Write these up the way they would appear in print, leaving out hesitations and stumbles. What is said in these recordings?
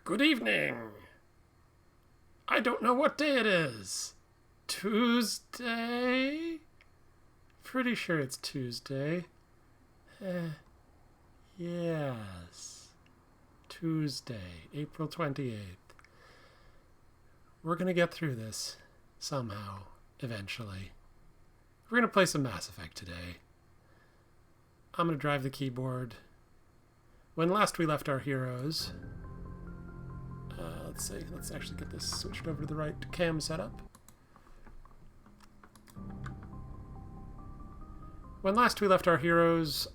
Good evening. I don't know what day it is. Tuesday? Pretty sure it's Tuesday. Yes. Tuesday, April 28th. We're gonna get through this. Somehow. Eventually. We're gonna play some Mass Effect today. I'm gonna drive the keyboard. When last we left our heroes... let's see. Let's actually get this switched over to the right cam setup. When last we left our heroes,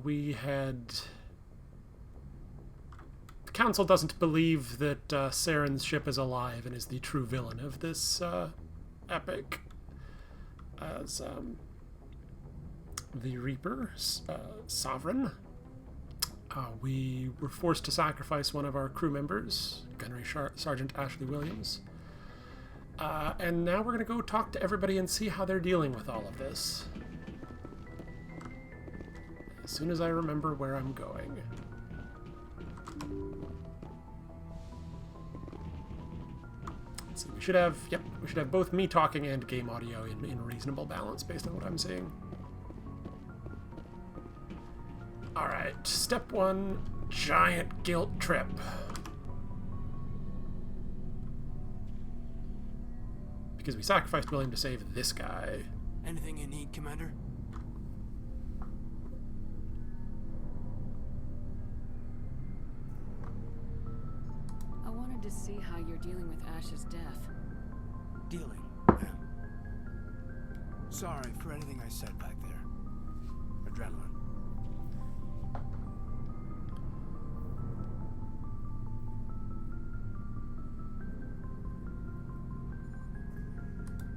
we had... The Council doesn't believe that Saren's ship is alive and is the true villain of this epic. As the Reaper, Sovereign. We were forced to sacrifice one of our crew members, Gunnery Sergeant Ashley Williams. And now we're going to go talk to everybody and see how they're dealing with all of this. As soon as I remember where I'm going. Let's see, we should have both me talking and game audio in reasonable balance based on what I'm seeing. Alright, step one, giant guilt trip. Because we sacrificed William to save this guy. Anything you need, Commander? I wanted to see how you're dealing with Ash's death. Dealing? Yeah. Sorry for anything I said back there. Adrenaline.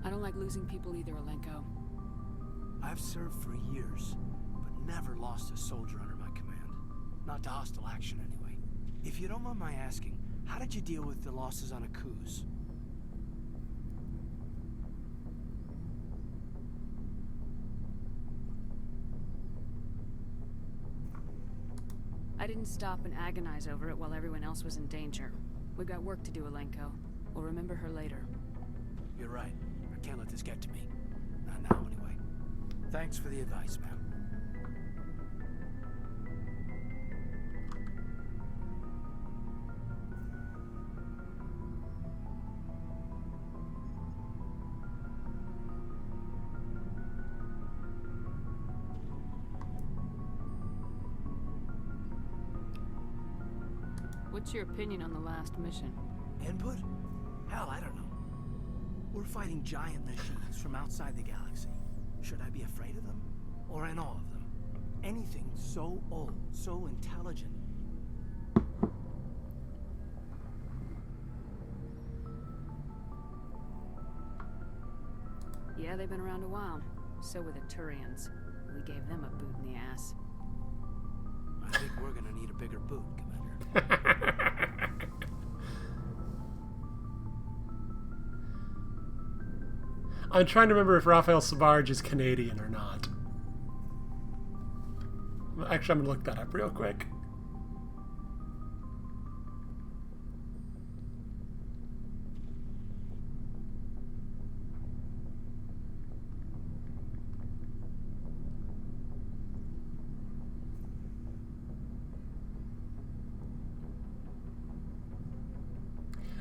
I don't like losing people either, Alenko. I've served for years, but never lost a soldier under my command. Not to hostile action, anyway. If you don't mind my asking, how did you deal with the losses on Akuz? I didn't stop and agonize over it while everyone else was in danger. We've got work to do, Alenko. We'll remember her later. You're right. I can't let this get to me. Not now, anyway. Thanks for the advice, ma'am. What's your opinion on the last mission? Input? Hell, I don't know. We're fighting giant machines from outside the galaxy. Should I be afraid of them? Or in awe of them? Anything so old, so intelligent. Yeah, they've been around a while. So were the Turians. We gave them a boot in the ass. I think we're gonna need a bigger boot, Commander. I'm trying to remember if Raphael Savarge is Canadian or not. Actually, I'm going to look that up real quick.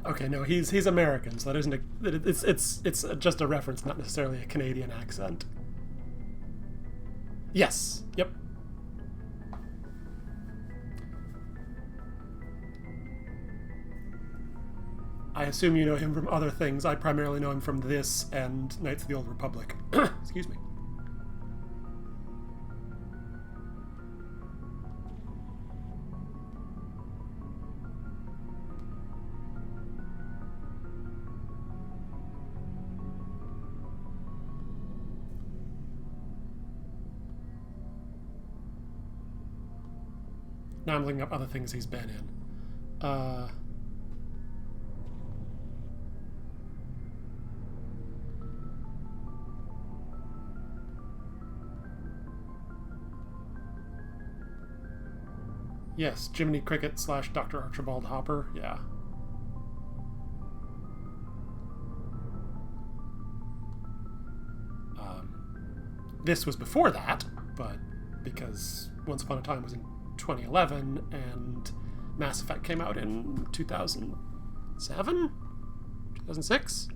Okay, no, he's American, so that isn't it's just a reference, not necessarily a Canadian accent. Yes. Yep. I assume you know him from other things. I primarily know him from this and Knights of the Old Republic. Excuse me. Now I'm looking up other things he's been in. Yes, Jiminy Cricket / Dr. Archibald Hopper, yeah. this was before that, but because Once Upon a Time was in 2011 and Mass Effect came out in 2007? 2006?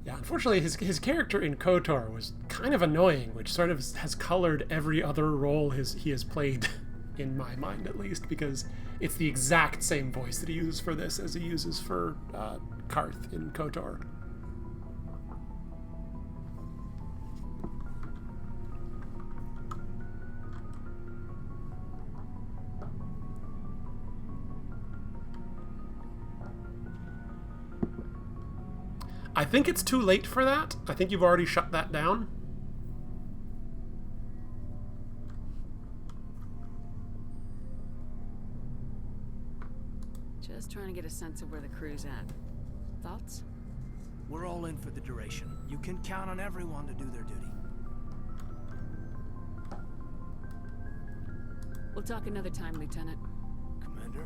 Yeah, unfortunately, his character in KOTOR was kind of annoying, which sort of has colored every other role he has played, in my mind at least, because it's the exact same voice that he uses for this as he uses for Karth in KOTOR. I think it's too late for that. I think you've already shut that down. Just trying to get a sense of where the crew's at. Thoughts? We're all in for the duration. You can count on everyone to do their duty. We'll talk another time, Lieutenant. Commander?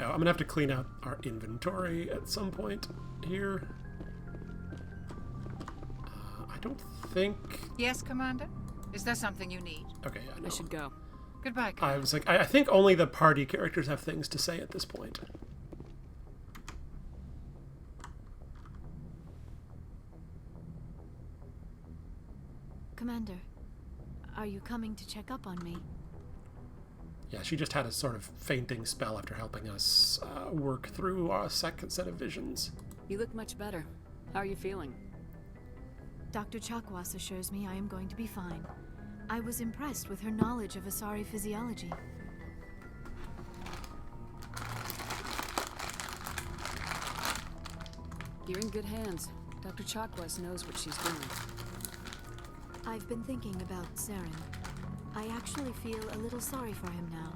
Oh, I'm gonna have to clean out our inventory at some point here. I don't think... Yes, Commander? Is there something you need? Okay, I know. I should go. Goodbye, Commander. I was like, I think only the party characters have things to say at this point. Commander, are you coming to check up on me? Yeah, she just had a sort of fainting spell after helping us work through our second set of visions. You look much better. How are you feeling? Dr. Chakwas assures me I am going to be fine. I was impressed with her knowledge of Asari physiology. You're in good hands. Dr. Chakwas knows what she's doing. I've been thinking about Saren. I actually feel a little sorry for him now.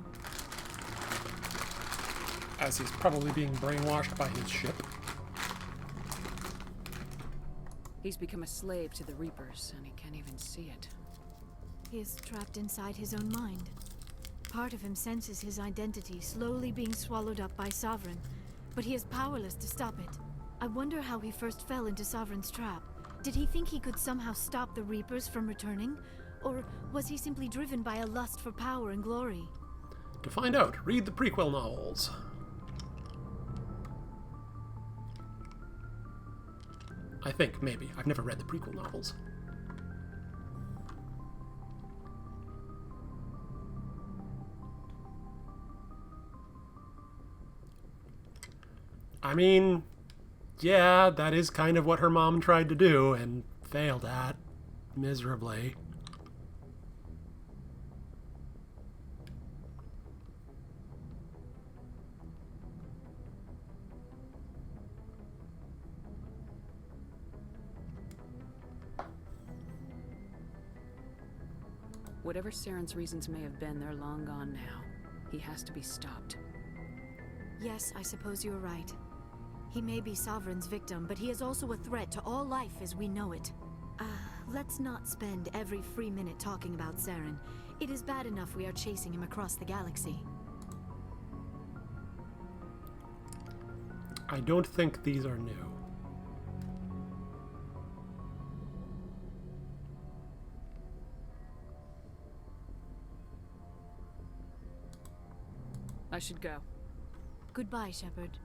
As he's probably being brainwashed by his ship. He's become a slave to the Reapers, and he can't even see it. He is trapped inside his own mind. Part of him senses his identity slowly being swallowed up by Sovereign, but he is powerless to stop it. I wonder how he first fell into Sovereign's trap. Did he think he could somehow stop the Reapers from returning? Or was he simply driven by a lust for power and glory? To find out, read the prequel novels. I think, maybe. I've never read the prequel novels. I mean, yeah, that is kind of what her mom tried to do and failed at miserably. Whatever Saren's reasons may have been, they're long gone now. He has to be stopped. Yes, I suppose you're right. He may be Sovereign's victim, but he is also a threat to all life as we know it. Let's not spend every free minute talking about Saren. It is bad enough we are chasing him across the galaxy. I don't think these are new. I should go. Goodbye, Shepard.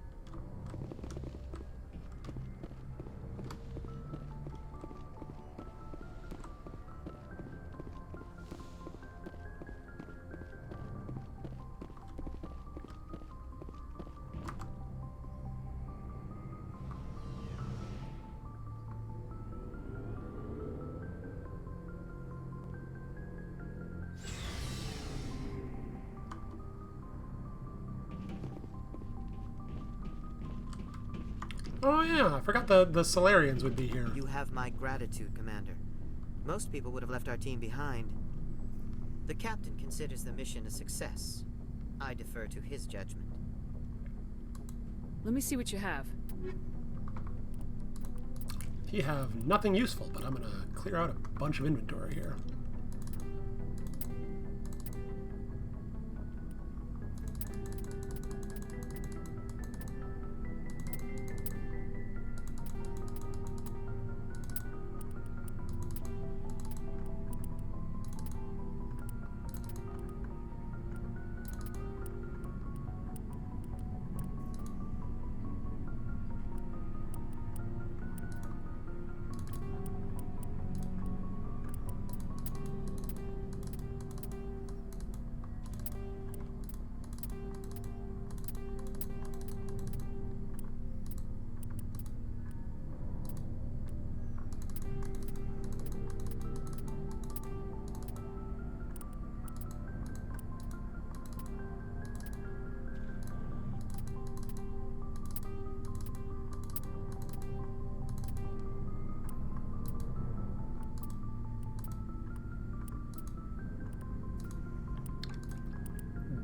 Oh yeah, I forgot the Solarians would be here. You have my gratitude, Commander. Most people would have left our team behind. The captain considers the mission a success. I defer to his judgment. Let me see what you have. You have nothing useful, but I'm gonna clear out a bunch of inventory here.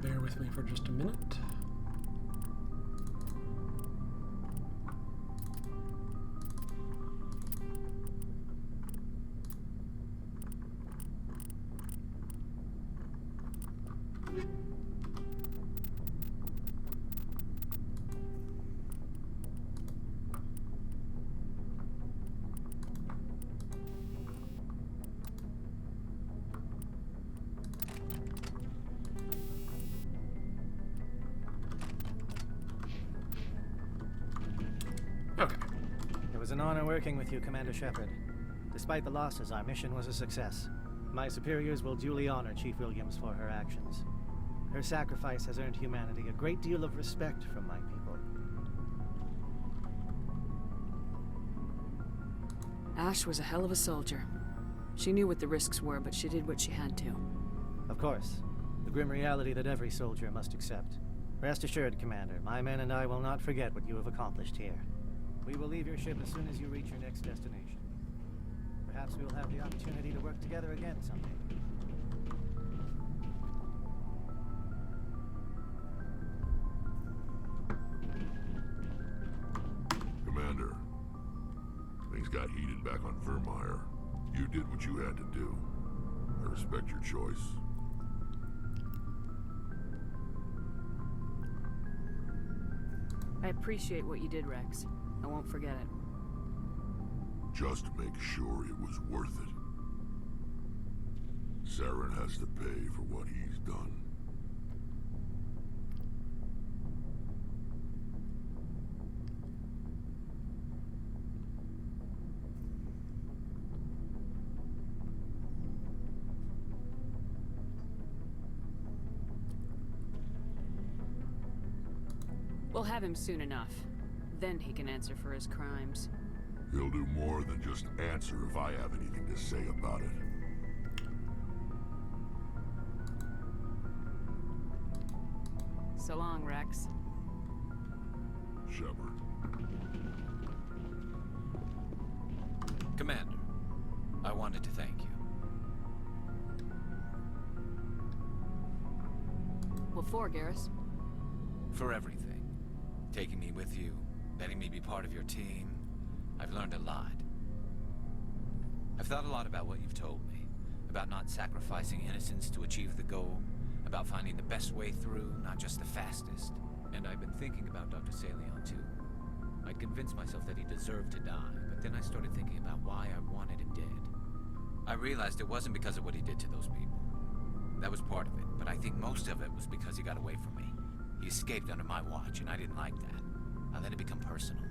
Bear with me for just a minute. Okay. It was an honor working with you, Commander Shepard. Despite the losses, our mission was a success. My superiors will duly honor Chief Williams for her actions. Her sacrifice has earned humanity a great deal of respect from my people. Ash was a hell of a soldier. She knew what the risks were, but she did what she had to. Of course, the grim reality that every soldier must accept. Rest assured, Commander, my men and I will not forget what you have accomplished here. We will leave your ship as soon as you reach your next destination. Perhaps we will have the opportunity to work together again someday. Commander, things got heated back on Vermire. You did what you had to do. I respect your choice. I appreciate what you did, Rex. I won't forget it. Just make sure it was worth it. Saren has to pay for what he's done. We'll have him soon enough. Then he can answer for his crimes. He'll do more than just answer if I have anything to say about it. So long, Rex. Shepard. Commander, I wanted to thank you. What for, Garrus? For everything. Taking me with you, letting me be part of your team. I've learned a lot. I've thought a lot about what you've told me. About not sacrificing innocence to achieve the goal. About finding the best way through, not just the fastest. And I've been thinking about Dr. Salion too. I'd convinced myself that he deserved to die, but then I started thinking about why I wanted him dead. I realized it wasn't because of what he did to those people. That was part of it, but I think most of it was because he got away from me. He escaped under my watch, and I didn't like that. I let it become personal.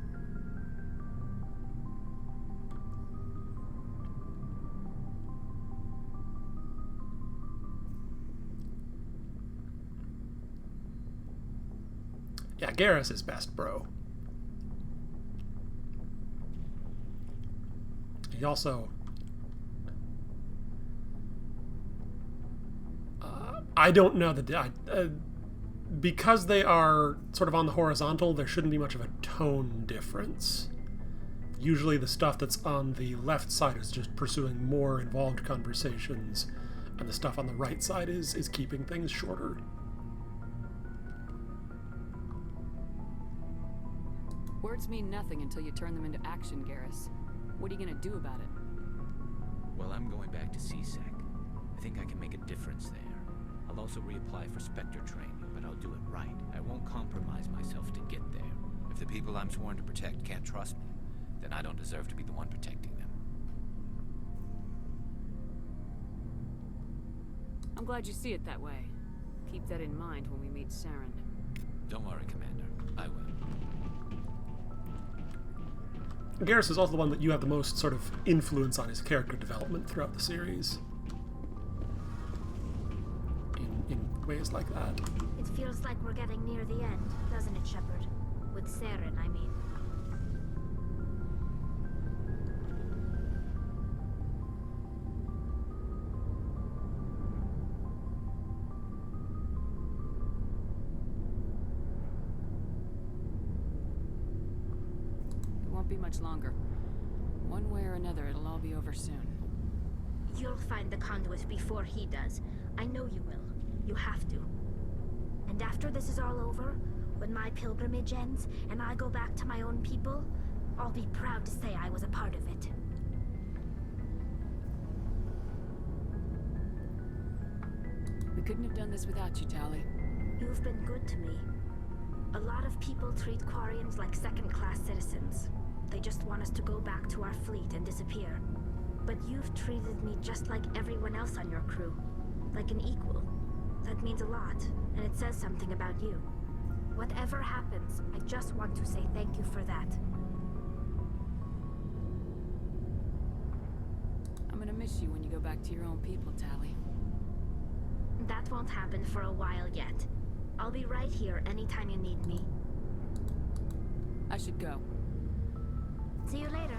Yeah, Garrus is best, bro. He also... I don't know the... because they are sort of on the horizontal, there shouldn't be much of a tone difference. Usually the stuff that's on the left side is just pursuing more involved conversations, and the stuff on the right side is keeping things shorter. Words mean nothing until you turn them into action, Garrus. What are you gonna do about it? Well, I'm going back to CSEC. I think I can make a difference there. I'll also reapply for Spectre training, but I'll do it right. I won't compromise myself to get there. If the people I'm sworn to protect can't trust me, then I don't deserve to be the one protecting them. I'm glad you see it that way. Keep that in mind when we meet Saren. Don't worry, Commander. I will. Garrus is also the one that you have the most sort of influence on his character development throughout the series. In ways like that. It feels like we're getting near the end, doesn't it, Shepard? With Saren, I mean. It won't be much longer. One way or another, it'll all be over soon. You'll find the conduit before he does. I know you will. You have to. And after this is all over, when my pilgrimage ends and I go back to my own people, I'll be proud to say I was a part of it. We couldn't have done this without you, Tali. You've been good to me. A lot of people treat Quarians like second-class citizens. They just want us to go back to our fleet and disappear. But you've treated me just like everyone else on your crew. Like an equal. That means a lot, and it says something about you. Whatever happens, I just want to say thank you for that. I'm gonna miss you when you go back to your own people, Tali. That won't happen for a while yet. I'll be right here anytime you need me. I should go. See you later.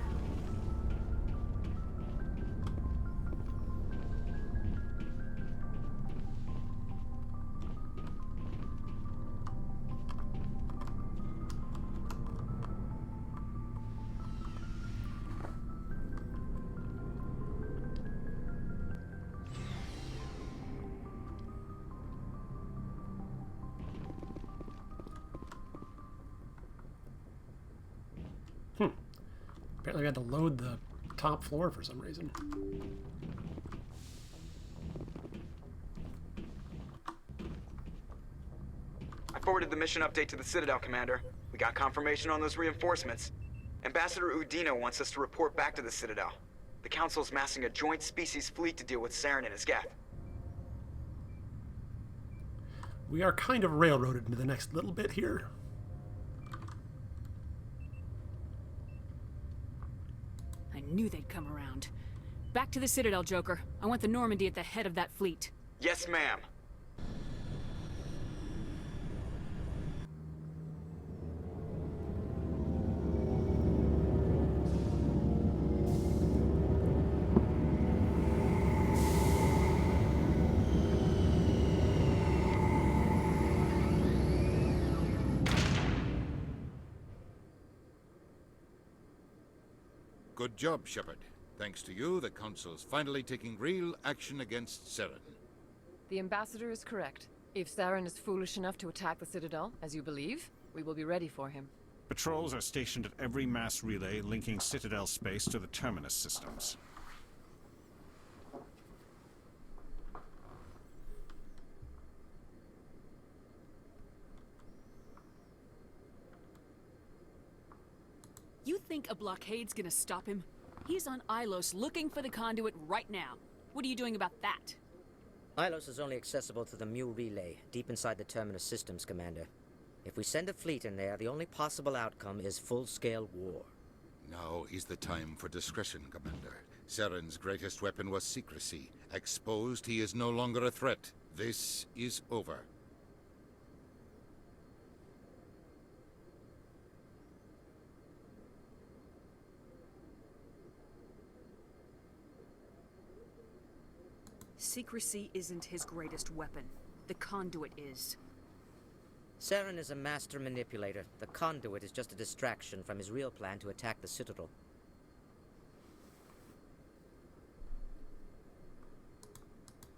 Apparently we had to load the top floor for some reason. I forwarded the mission update to the Citadel, Commander. We got confirmation on those reinforcements. Ambassador Udino wants us to report back to the Citadel. The Council's massing a joint species fleet to deal with Saren and his Geth. We are kind of railroaded into the next little bit here. I knew they'd come around. Back to the Citadel, Joker. I want the Normandy at the head of that fleet. Yes, ma'am. Good job, Shepard. Thanks to you, the Council's finally taking real action against Saren. The Ambassador is correct. If Saren is foolish enough to attack the Citadel, as you believe, we will be ready for him. Patrols are stationed at every mass relay linking Citadel space to the Terminus systems. You think a blockade's gonna stop him? He's on Ilos looking for the conduit right now. What are you doing about that? Ilos is only accessible to the Mu relay, deep inside the Terminus systems, Commander. If we send a fleet in there, the only possible outcome is full-scale war. Now is the time for discretion, Commander. Saren's greatest weapon was secrecy. Exposed, he is no longer a threat. This is over. Secrecy isn't his greatest weapon. The conduit is. Saren is a master manipulator. The conduit is just a distraction from his real plan to attack the Citadel.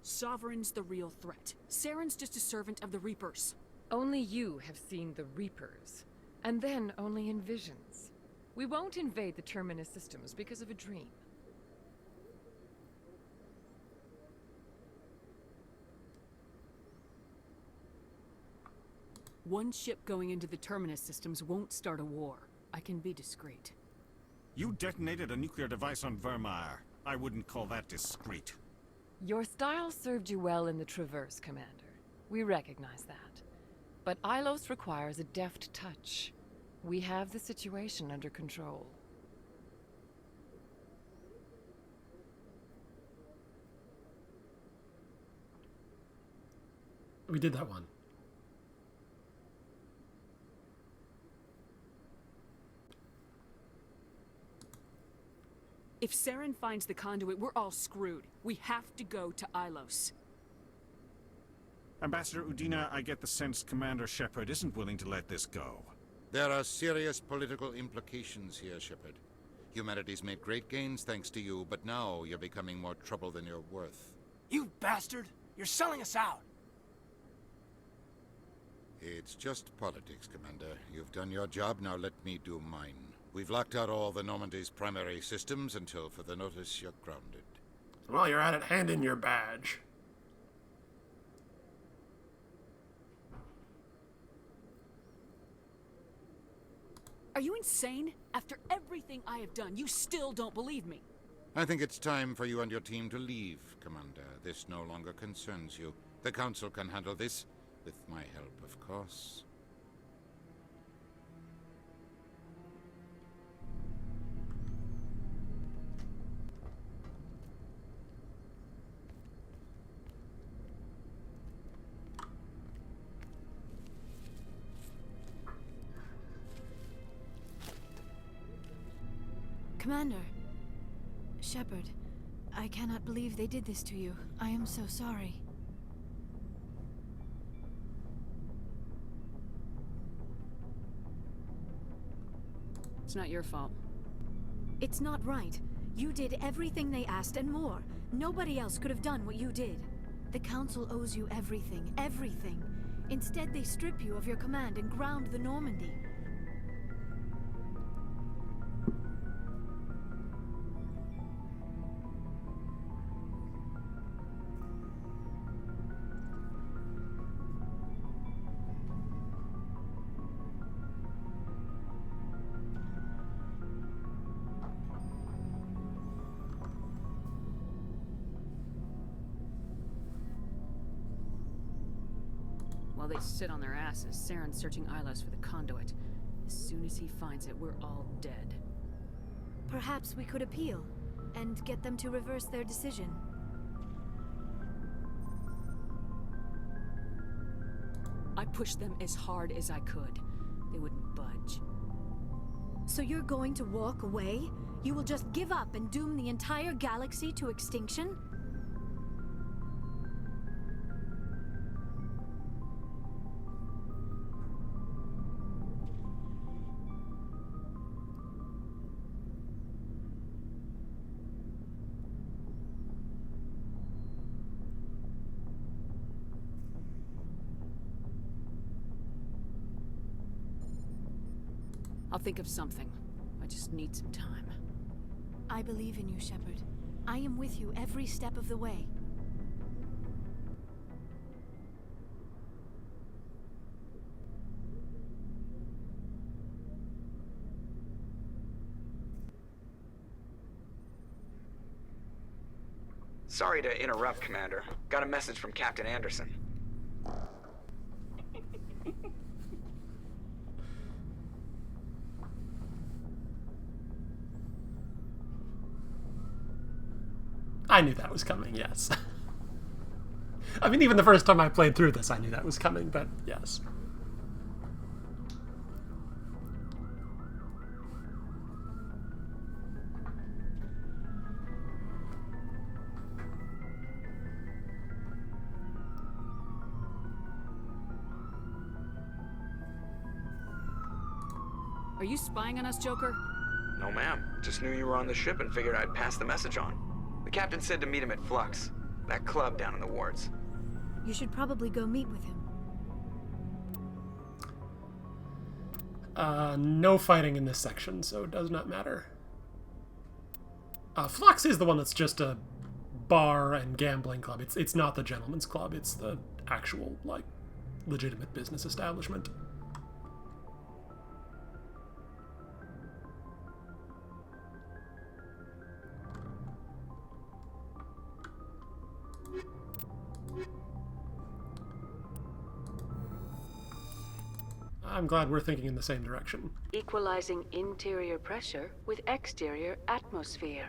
Sovereign's the real threat. Saren's just a servant of the Reapers. Only you have seen the Reapers. And then only in visions. We won't invade the Terminus systems because of a dream. One ship going into the Terminus systems won't start a war. I can be discreet. You detonated a nuclear device on Vermire. I wouldn't call that discreet. Your style served you well in the Traverse, Commander. We recognize that. But Ilos requires a deft touch. We have the situation under control. We did that one. If Saren finds the conduit, we're all screwed. We have to go to Ilos. Ambassador Udina, I get the sense Commander Shepard isn't willing to let this go. There are serious political implications here, Shepard. Humanity's made great gains thanks to you, but now you're becoming more trouble than you're worth. You bastard! You're selling us out! It's just politics, Commander. You've done your job, now let me do mine. We've locked out all the Normandy's primary systems until further notice you're grounded. While you're at it, hand in your badge. Are you insane? After everything I have done, you still don't believe me. I think it's time for you and your team to leave, Commander. This no longer concerns you. The Council can handle this, with my help, of course. Commander. Shepard, I cannot believe they did this to you. I am so sorry. It's not your fault. It's not right. You did everything they asked and more. Nobody else could have done what you did. The Council owes you everything, everything. Instead, they strip you of your command and ground the Normandy. While they sit on their asses, Saren's searching Ilos for the conduit. As soon as he finds it, we're all dead. Perhaps we could appeal, and get them to reverse their decision. I pushed them as hard as I could. They wouldn't budge. So you're going to walk away? You will just give up and doom the entire galaxy to extinction? I'll think of something. I just need some time. I believe in you, Shepard. I am with you every step of the way. Sorry to interrupt, Commander. Got a message from Captain Anderson. I knew that was coming, yes. I mean, even the first time I played through this, I knew that was coming, but yes. Are you spying on us, Joker? No, ma'am. Just knew you were on the ship and figured I'd pass the message on. The captain said to meet him at Flux, that club down in the wards. You should probably go meet with him. No fighting in this section, so it does not matter. Flux is the one that's just a bar and gambling club. It's not the gentleman's club. It's the actual, like, legitimate business establishment. I'm glad we're thinking in the same direction. Equalizing interior pressure with exterior atmosphere.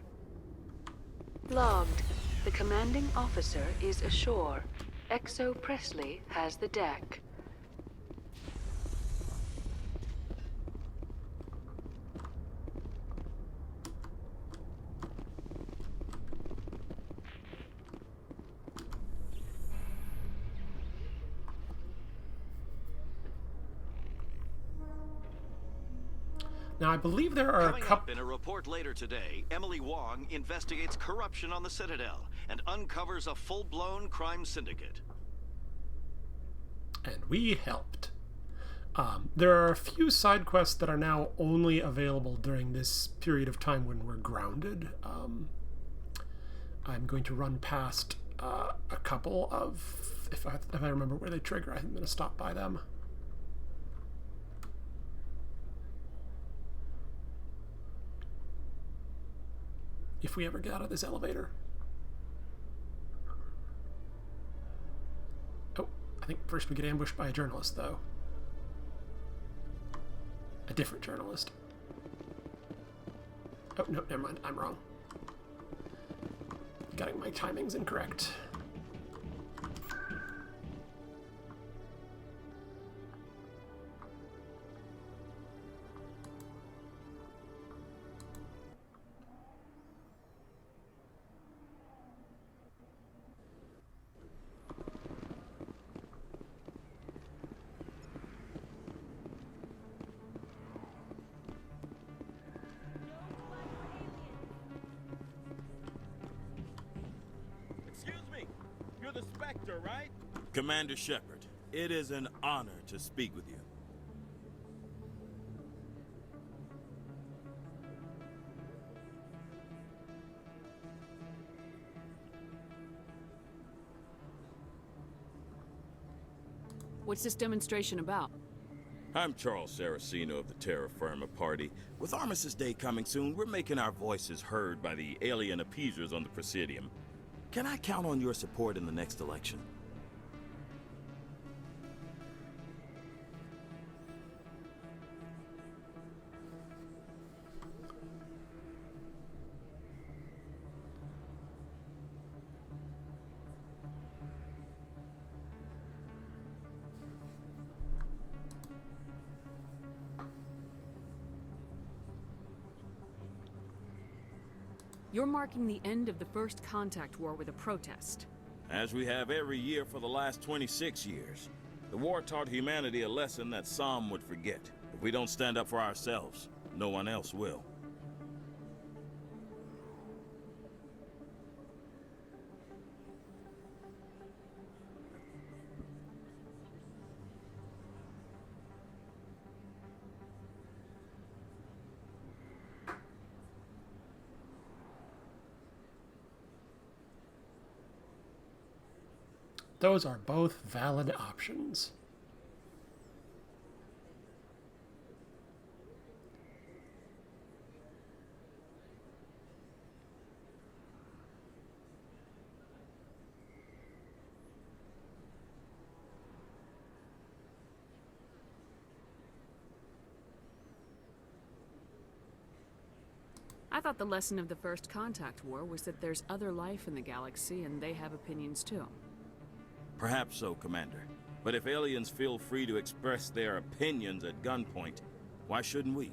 Logged. The commanding officer is ashore. Exo Presley has the deck. Now, I believe there are Coming up in a report later today, Emily Wong investigates corruption on the Citadel and uncovers a full-blown crime syndicate. And we helped. There are a few side quests that are now only available during this period of time when we're grounded. I'm going to run past a couple of... If I remember where they trigger, I'm going to stop by them. If we ever get out of this elevator. Oh, I think first we get ambushed by a journalist, though. A different journalist. Oh, no, never mind. I'm wrong. Getting my timings incorrect. Right? Commander Shepard, it is an honor to speak with you. What's this demonstration about? I'm Charles Saraceno of the Terra Firma Party. With Armistice Day coming soon, we're making our voices heard by the alien appeasers on the Presidium. Can I count on your support in the next election? You're marking the end of the First Contact War with a protest. As we have every year for the last 26 years. The war taught humanity a lesson that some would forget. If we don't stand up for ourselves, no one else will. Those are both valid options. I thought the lesson of the First Contact War was that there's other life in the galaxy and they have opinions too. Perhaps so, Commander. But if aliens feel free to express their opinions at gunpoint, why shouldn't we?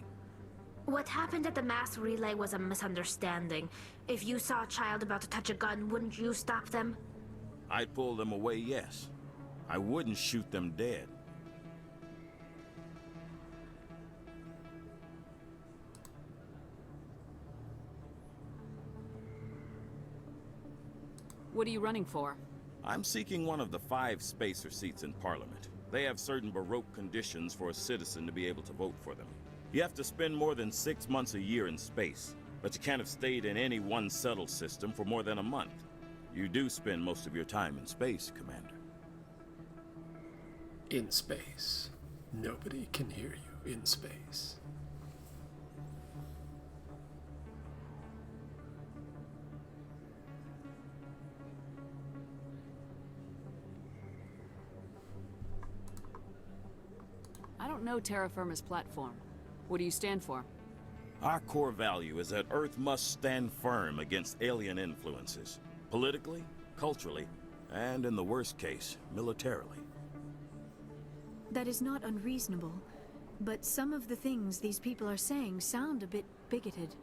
What happened at the mass relay was a misunderstanding. If you saw a child about to touch a gun, wouldn't you stop them? I'd pull them away, yes. I wouldn't shoot them dead. What are you running for? I'm seeking one of the 5 spacer seats in Parliament. They have certain baroque conditions for a citizen to be able to vote for them. You have to spend more than 6 months a year in space, but you can't have stayed in any one settled system for more than a month. You do spend most of your time in space, Commander. In space. Nobody can hear you in space. I don't know terra firma's platform. What do you stand for? Our core value is that Earth must stand firm against alien influences. Politically, culturally, and in the worst case, militarily. That is not unreasonable, but some of the things these people are saying sound a bit bigoted.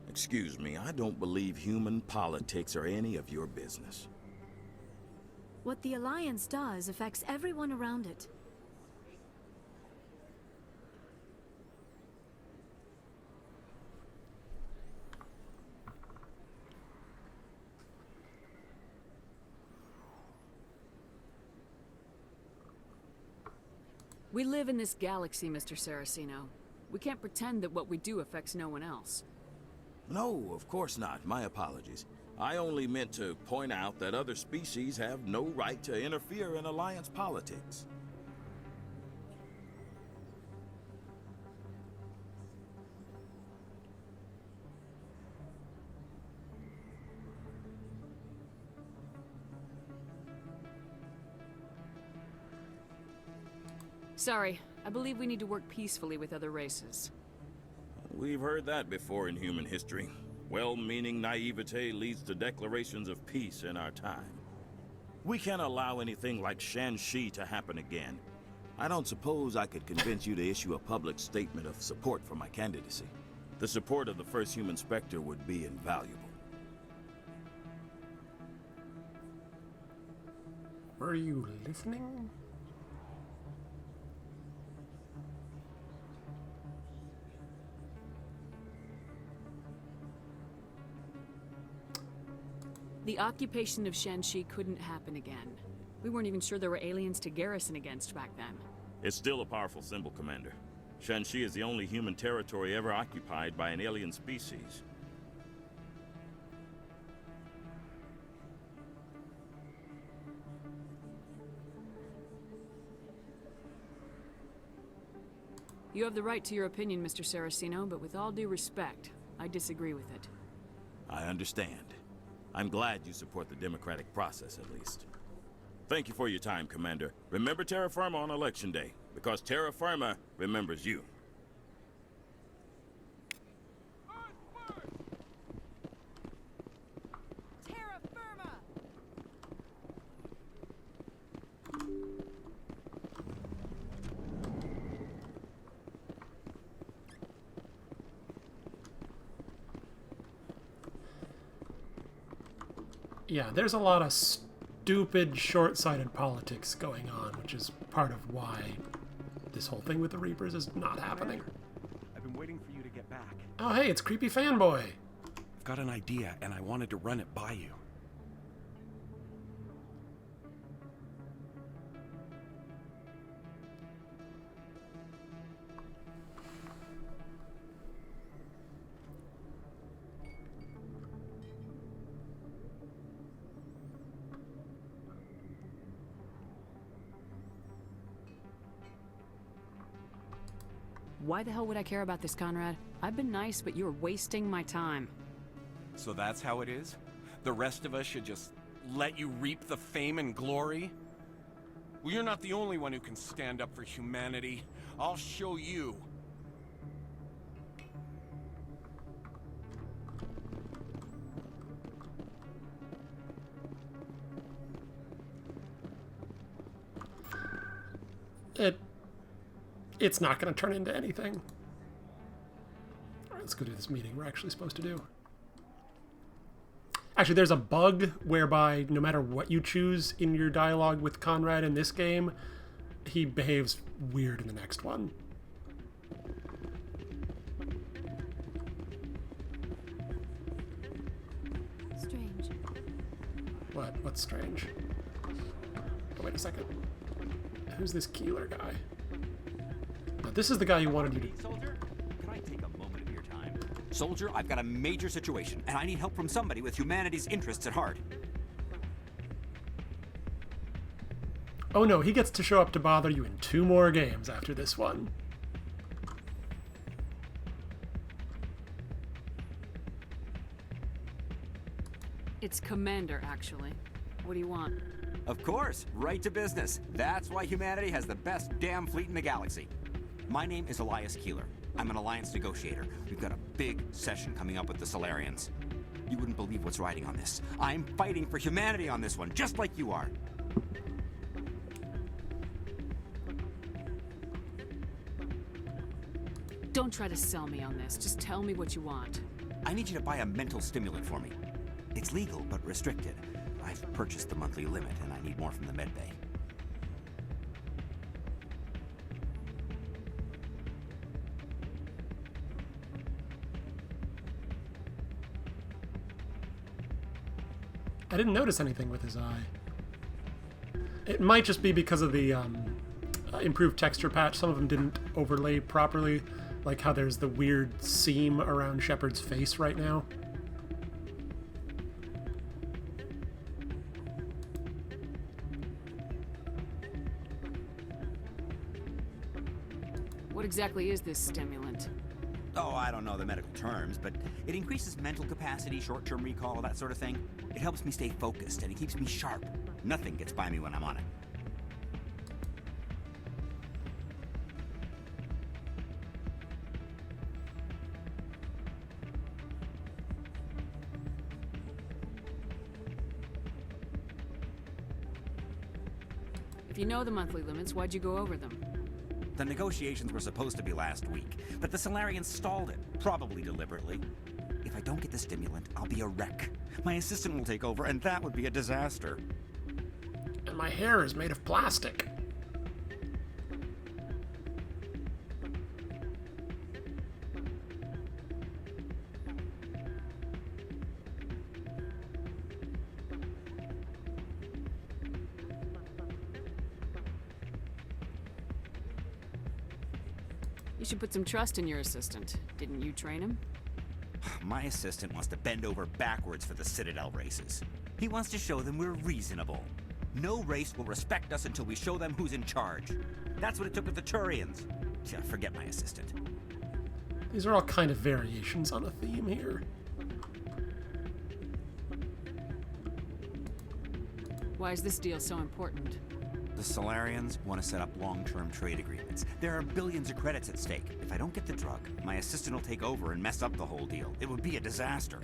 Excuse me, I don't believe human politics are any of your business. What the Alliance does affects everyone around it. We live in this galaxy, Mr. Saraceno. We can't pretend that what we do affects no one else. No, of course not. My apologies. I only meant to point out that other species have no right to interfere in Alliance politics. Sorry, I believe we need to work peacefully with other races. We've heard that before in human history. Well-meaning naivete leads to declarations of peace in our time. We can't allow anything like Shanxi to happen again. I don't suppose I could convince you to issue a public statement of support for my candidacy. The support of the first human Spectre would be invaluable. Were you listening? The occupation of Shanxi couldn't happen again. We weren't even sure there were aliens to garrison against back then. It's still a powerful symbol, Commander. Shanxi is the only human territory ever occupied by an alien species. You have the right to your opinion, Mr. Saraceno, but with all due respect, I disagree with it. I understand. I'm glad you support the democratic process, at least. Thank you for your time, Commander. Remember terra firma on Election Day, because terra firma remembers you. Terra firma! Yeah, there's a lot of stupid, short-sighted politics going on, which is part of why this whole thing with the Reapers is not happening. I've been waiting for you to get back. Oh, hey, it's Creepy Fanboy. I've got an idea, and I wanted to run it by you. Why the hell would I care about this, Conrad? I've been nice, but you're wasting my time. So that's how it is? The rest of us should just let you reap the fame and glory? Well, you're not the only one who can stand up for humanity. I'll show you. It's not going to turn into anything. All right, let's go do this meeting we're actually supposed to do. Actually, there's a bug whereby no matter what you choose in your dialogue with Conrad in this game, he behaves weird in the next one. Strange. What? What's strange? Oh, wait a second. who's this Keeler guy? Now, this is the guy you wanted you to... Soldier, could I take a moment of your time? Soldier, I've got a major situation, and I need help from somebody with humanity's interests at heart. Oh no, he gets to show up to bother you in 2 more games after this one. It's Commander, actually. What do you want? Of course, right to business. That's why humanity has the best damn fleet in the galaxy. My name is Elias Keeler. I'm an alliance negotiator. We've got a big session coming up with the Solarians. You wouldn't believe what's riding on this. I'm fighting for humanity on this one, just like you are. Don't try to sell me on this. Just tell me what you want. I need you to buy a mental stimulant for me. It's legal, but restricted. I've purchased the monthly limit, and I need more from the medbay. I didn't notice anything with his eye. It might just be because of the improved texture patch. Some of them didn't overlay properly, like how there's the weird seam around Shepard's face right now. What exactly is this stimulant? Oh, I don't know the medical terms, but it increases mental capacity, short-term recall, that sort of thing. It helps me stay focused, and it keeps me sharp. Nothing gets by me when I'm on it. If you know the monthly limits, why'd you go over them? The negotiations were supposed to be last week, but the Solarians stalled it, probably deliberately. If I don't get the stimulant, I'll be a wreck. My assistant will take over, and that would be a disaster. And my hair is made of plastic. You should put some trust in your assistant. Didn't you train him? My assistant wants to bend over backwards for the Citadel races. He wants to show them we're reasonable. No race will respect us until we show them who's in charge. That's what it took with the Turians. Yeah, forget my assistant. These are all kind of variations on a theme here. Why is this deal so important? The Solarians want to set up long-term trade agreements. There are billions of credits at stake. If I don't get the drug, my assistant will take over and mess up the whole deal. It would be a disaster.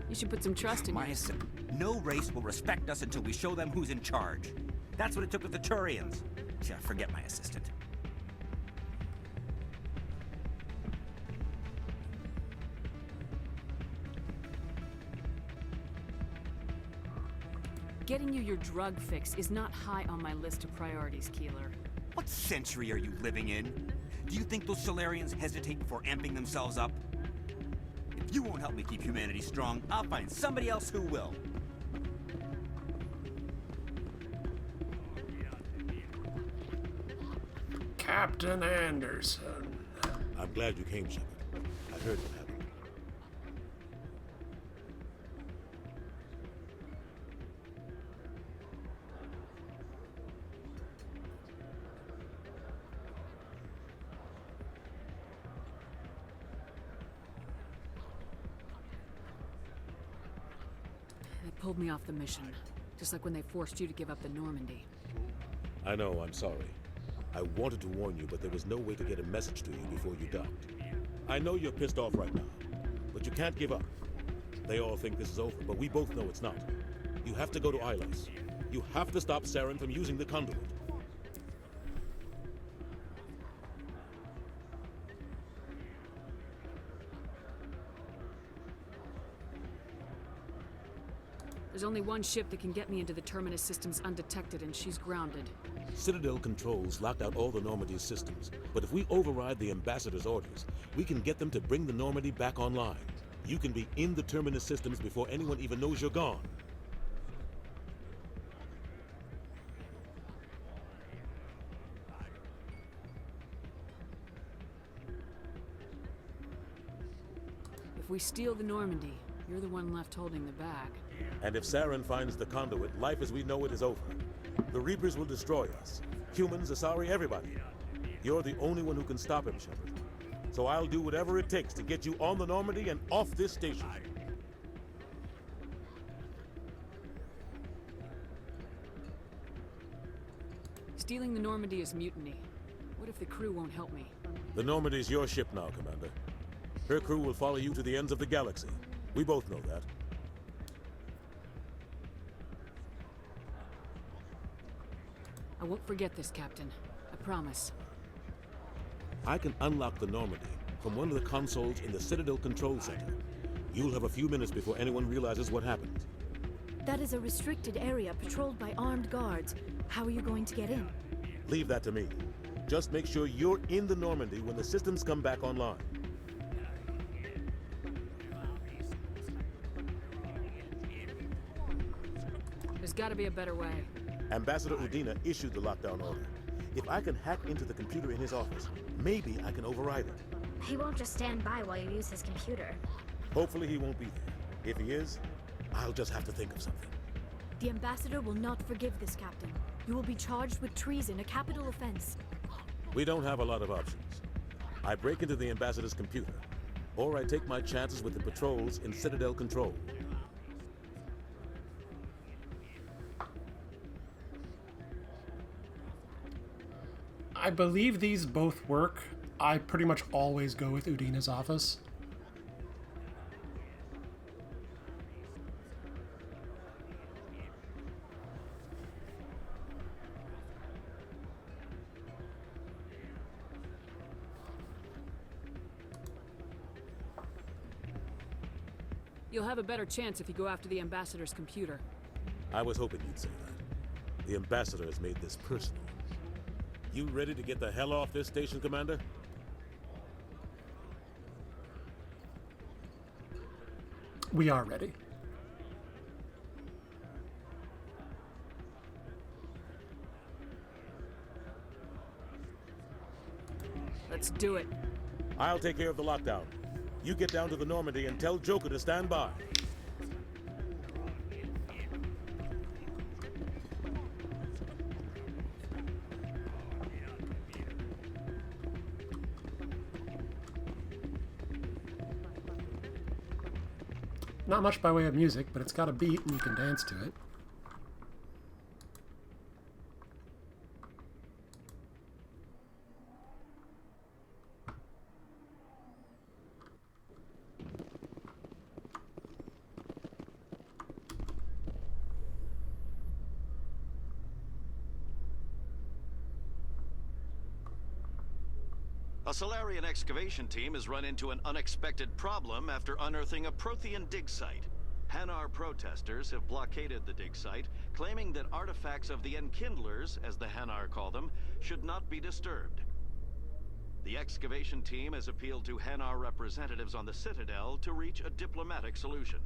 You should put some trust in my assistant. No race will respect us until we show them who's in charge. That's what it took with the Turians. Yeah, forget my assistant. Getting you your drug fix is not high on my list of priorities, Keeler. What century are you living in? Do you think those Solarians hesitate before amping themselves up? If you won't help me keep humanity strong, I'll find somebody else who will. Captain Anderson. I'm glad you came, Shepard. I heard what happened. They pulled me off the mission, just like when they forced you to give up the Normandy. I know, I'm sorry. I wanted to warn you, but there was no way to get a message to you before you docked. I know you're pissed off right now, but you can't give up. They all think this is over, but we both know it's not. You have to go to Ilos. You have to stop Saren from using the conduit. There's only one ship that can get me into the Terminus systems undetected, and she's grounded. Citadel controls locked out all the Normandy's systems, but if we override the Ambassador's orders, we can get them to bring the Normandy back online. You can be in the Terminus systems before anyone even knows you're gone. If we steal the Normandy, you're the one left holding the bag. And if Saren finds the conduit, life as we know it is over. The Reapers will destroy us. Humans, Asari, everybody. You're the only one who can stop him, Shepard. So I'll do whatever it takes to get you on the Normandy and off this station. Stealing the Normandy is mutiny. What if the crew won't help me? The Normandy's your ship now, Commander. Her crew will follow you to the ends of the galaxy. We both know that. I won't forget this, Captain. I promise. I can unlock the Normandy from one of the consoles in the Citadel Control Center. You'll have a few minutes before anyone realizes what happened. That is a restricted area patrolled by armed guards. How are you going to get in? Leave that to me. Just make sure you're in the Normandy when the systems come back online. There's gotta be a better way. Ambassador Udina issued the lockdown order. If I can hack into the computer in his office, maybe I can override it. He won't just stand by while you use his computer. Hopefully he won't be there. If he is, I'll just have to think of something. The Ambassador will not forgive this, Captain. You will be charged with treason, a capital offense. We don't have a lot of options. I break into the Ambassador's computer, or I take my chances with the patrols in Citadel Control. I believe these both work. I pretty much always go with Udina's office. You'll have a better chance if you go after the Ambassador's computer. I was hoping you'd say that. The Ambassador has made this personal. You ready to get the hell off this station, Commander? We are ready. Let's do it. I'll take care of the lockdown. You get down to the Normandy and tell Joker to stand by. Not much by way of music, but it's got a beat and you can dance to it. A Solarian excavation team has run into an unexpected problem after unearthing a Prothean dig site. Hanar protesters have blockaded the dig site, claiming that artifacts of the Enkindlers, as the Hanar call them, should not be disturbed. The excavation team has appealed to Hanar representatives on the Citadel to reach a diplomatic solution.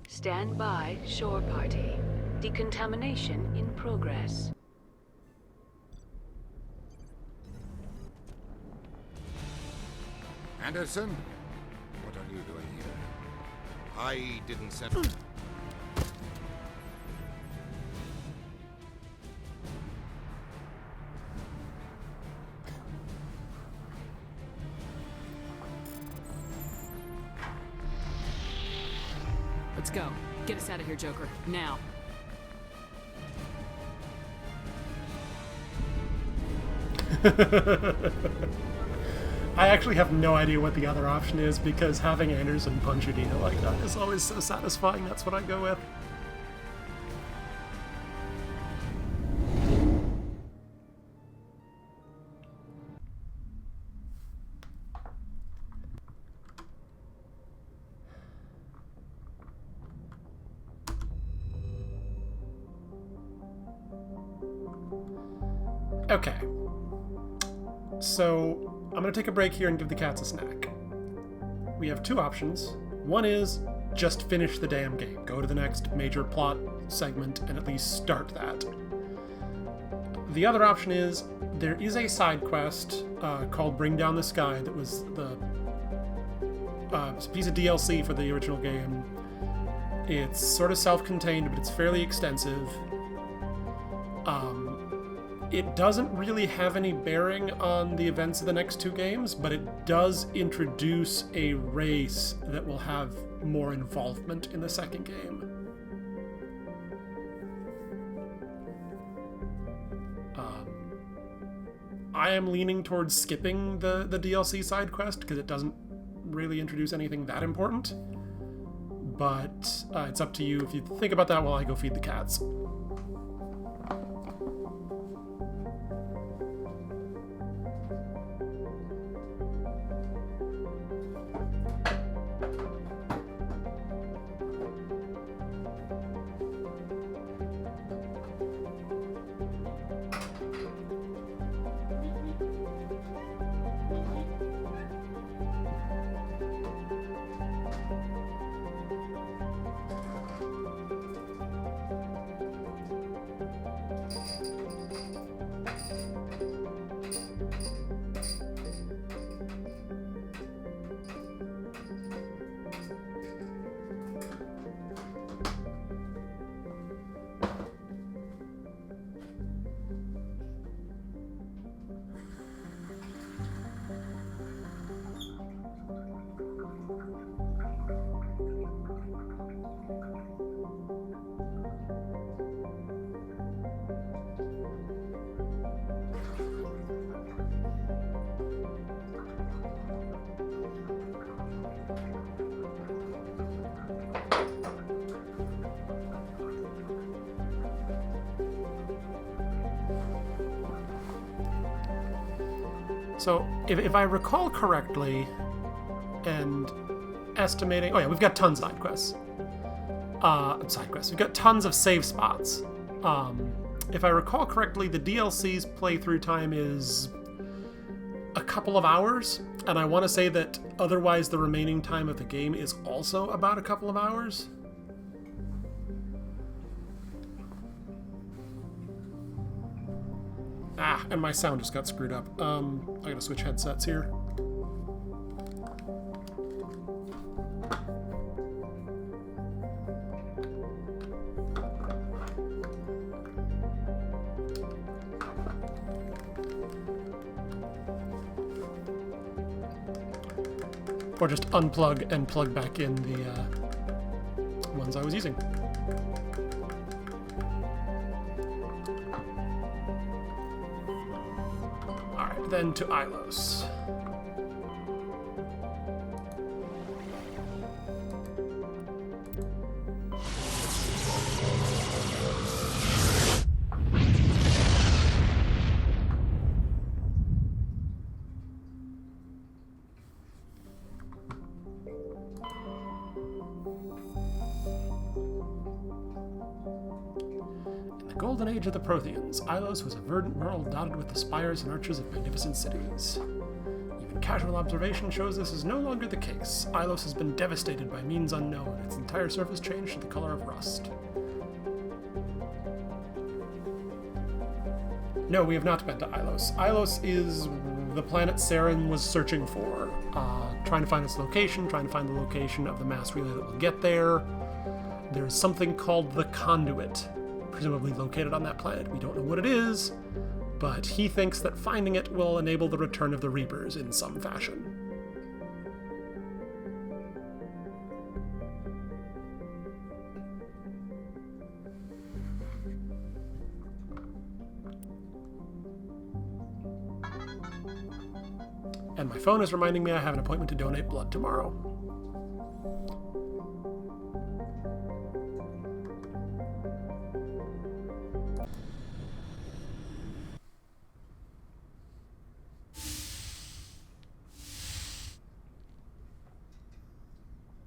Stand by, shore party. Decontamination in progress. Anderson? What are you doing here? I didn't send... Let's go. Get us out of here, Joker. Now. I actually have no idea what the other option is because having Anderson punch Udina like that is always so satisfying. That's what I go with. Okay. So, I'm going to take a break here and give the cats a snack. We have two options. One is just finish the damn game. Go to the next major plot segment and at least start that. The other option is there is a side quest called Bring Down the Sky that was the it's a piece of DLC for the original game. It's sort of self-contained, but it's fairly extensive. It doesn't really have any bearing on the events of the next two games, but it does introduce a race that will have more involvement in the second game. I am leaning towards skipping the DLC side quest because it doesn't really introduce anything that important. But it's up to you if you think about that while I go feed the cats. So, if I recall correctly, and estimating... Oh yeah, we've got tons of side quests. We've got tons of save spots. If I recall correctly, the DLC's playthrough time is a couple of hours, and I want to say that otherwise the remaining time of the game is also about a couple of hours. Ah, and my sound just got screwed up. I gotta switch headsets here. Or just unplug and plug back in the ones I was using. Alright, then to Ilos. Golden age of the Protheans, Ilos was a verdant world dotted with the spires and arches of magnificent cities. Even casual observation shows this is no longer the case. Ilos has been devastated by means unknown, its entire surface changed to the color of rust. No, we have not been to Ilos. Ilos is the planet Saren was searching for, trying to find its location, trying to find the location of the mass relay that will get there. There's something called the Conduit, presumably located on that planet. We don't know what it is, but he thinks that finding it will enable the return of the Reapers in some fashion. And my phone is reminding me I have an appointment to donate blood tomorrow.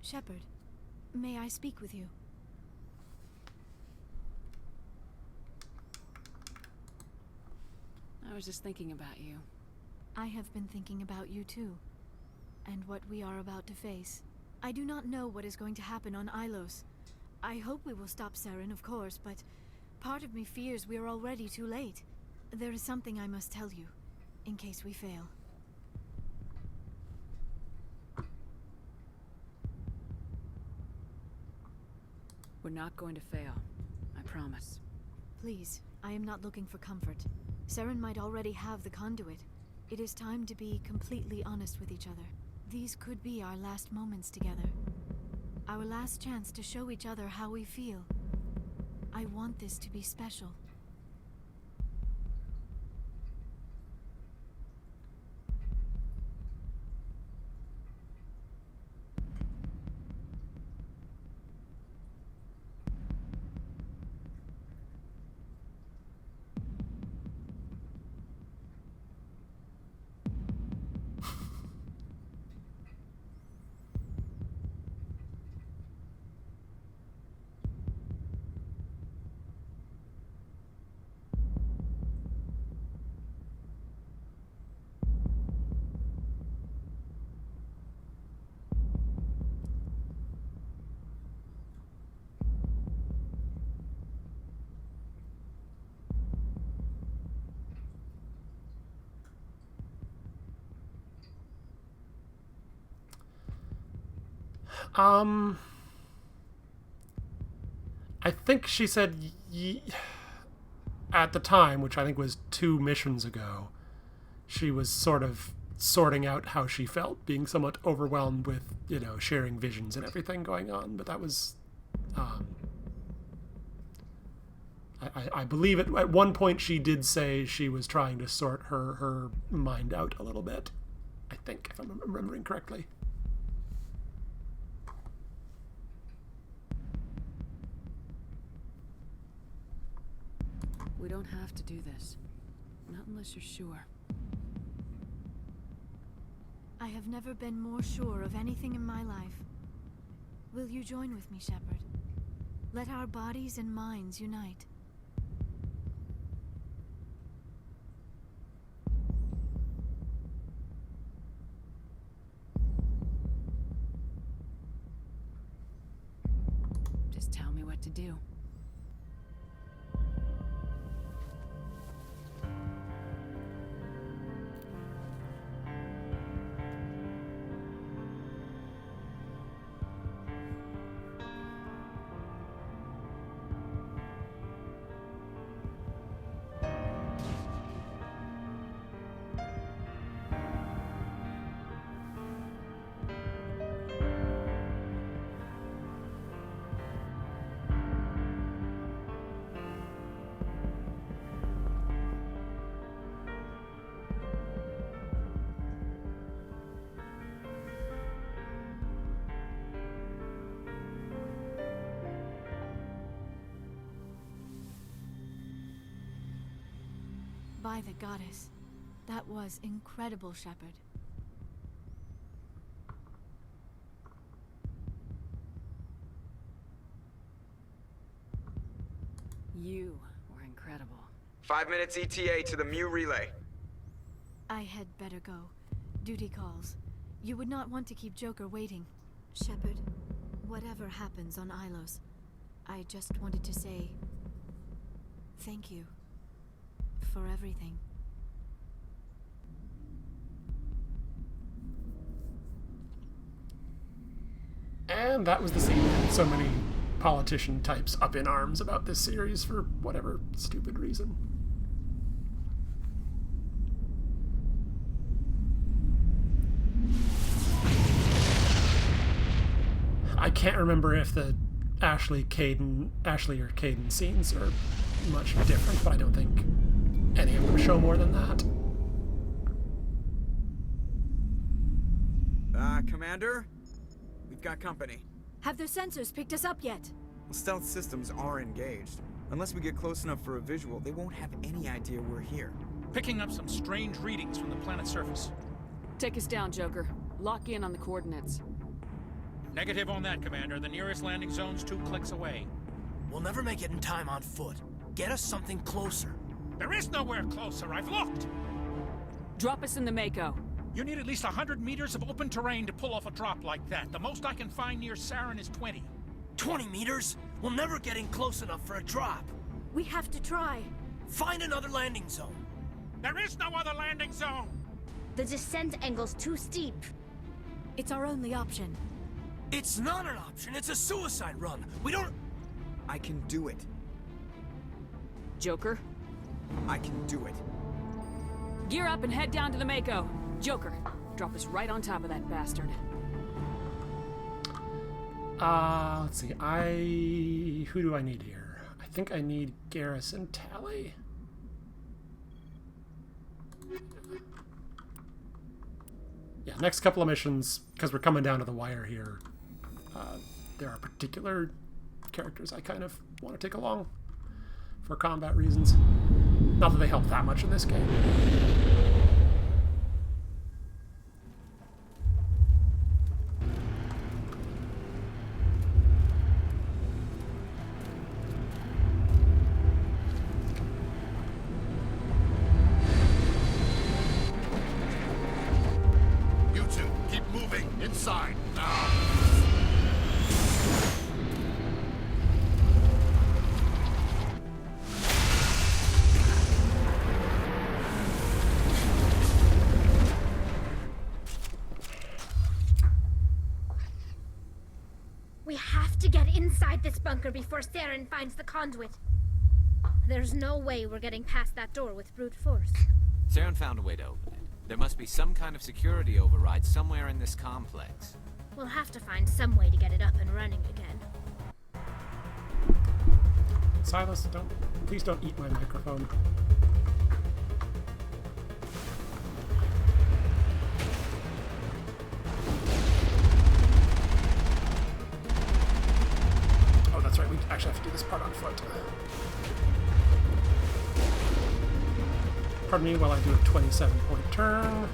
Shepard, may I speak with you? was just thinking about you. I have been thinking about you too, and what we are about to face. I do not know what is going to happen on Ilos. I hope we will stop Saren, of course, but part of me fears we are already too late. There is something I must tell you, in case we fail. We're not going to fail. I promise. Please, I am not looking for comfort. Saren might already have the conduit. It is time to be completely honest with each other. These could be our last moments together. Our last chance to show each other how we feel. I want this to be special. I think she said at the time, which I think was 2 missions ago, she was sort of sorting out how she felt, being somewhat overwhelmed with, sharing visions and everything going on. But that was, I believe at one point she did say she was trying to sort her mind out a little bit. I think, if I'm remembering correctly. We don't have to do this. Not unless you're sure. I have never been more sure of anything in my life. Will you join with me, Shepard? Let our bodies and minds unite. Just tell me what to do. By the goddess. That was incredible, Shepard. You were incredible. 5 minutes ETA to the Mu relay. I had better go. Duty calls. You would not want to keep Joker waiting. Shepard, whatever happens on Ilos, I just wanted to say thank you for everything. And that was the scene. So many politician types up in arms about this series for whatever stupid reason. I can't remember if the Ashley or Caden scenes are much different, but I don't think any of them show more than that. Commander? We've got company. Have their sensors picked us up yet? Stealth systems are engaged. Unless we get close enough for a visual, they won't have any idea we're here. Picking up some strange readings from the planet's surface. Take us down, Joker. Lock in on the coordinates. Negative on that, Commander. The nearest landing zone's 2 clicks away. We'll never make it in time on foot. Get us something closer. There is nowhere closer. I've looked. Drop us in the Mako. You need at least 100 meters of open terrain to pull off a drop like that. The most I can find near Saren is 20. 20 meters? We'll never get in close enough for a drop. We have to try. Find another landing zone. There is no other landing zone! The descent angle's too steep. It's our only option. It's not an option. It's a suicide run. We don't... I can do it. Joker? I can do it. Gear up and head down to the Mako. Joker, drop us right on top of that bastard. Let's see. Who do I need here? I think I need Garrison Tally. Yeah, next couple of missions, because we're coming down to the wire here, there are particular characters I kind of want to take along for combat reasons. Not that they help that much in this game. You two, keep moving inside now. We have to get inside this bunker before Saren finds the conduit. There's no way we're getting past that door with brute force. Saren found a way to open it. There must be some kind of security override somewhere in this complex. We'll have to find some way to get it up and running again. Silas, please don't eat my microphone. Oh, that's right. We actually have to do this part on foot. Pardon me while I do a 27-point turn.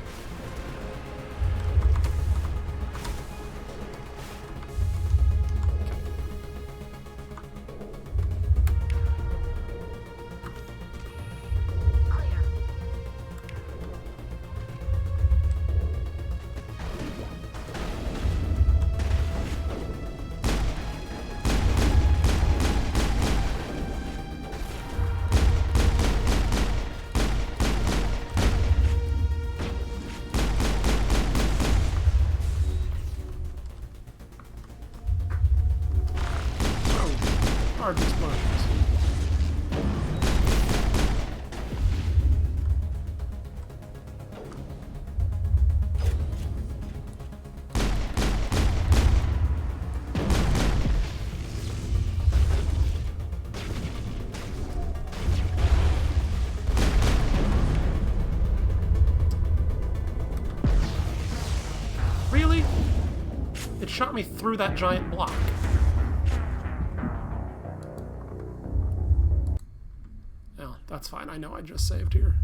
Large explosions. Really? It shot me through that giant block. That's fine, I know I just saved here.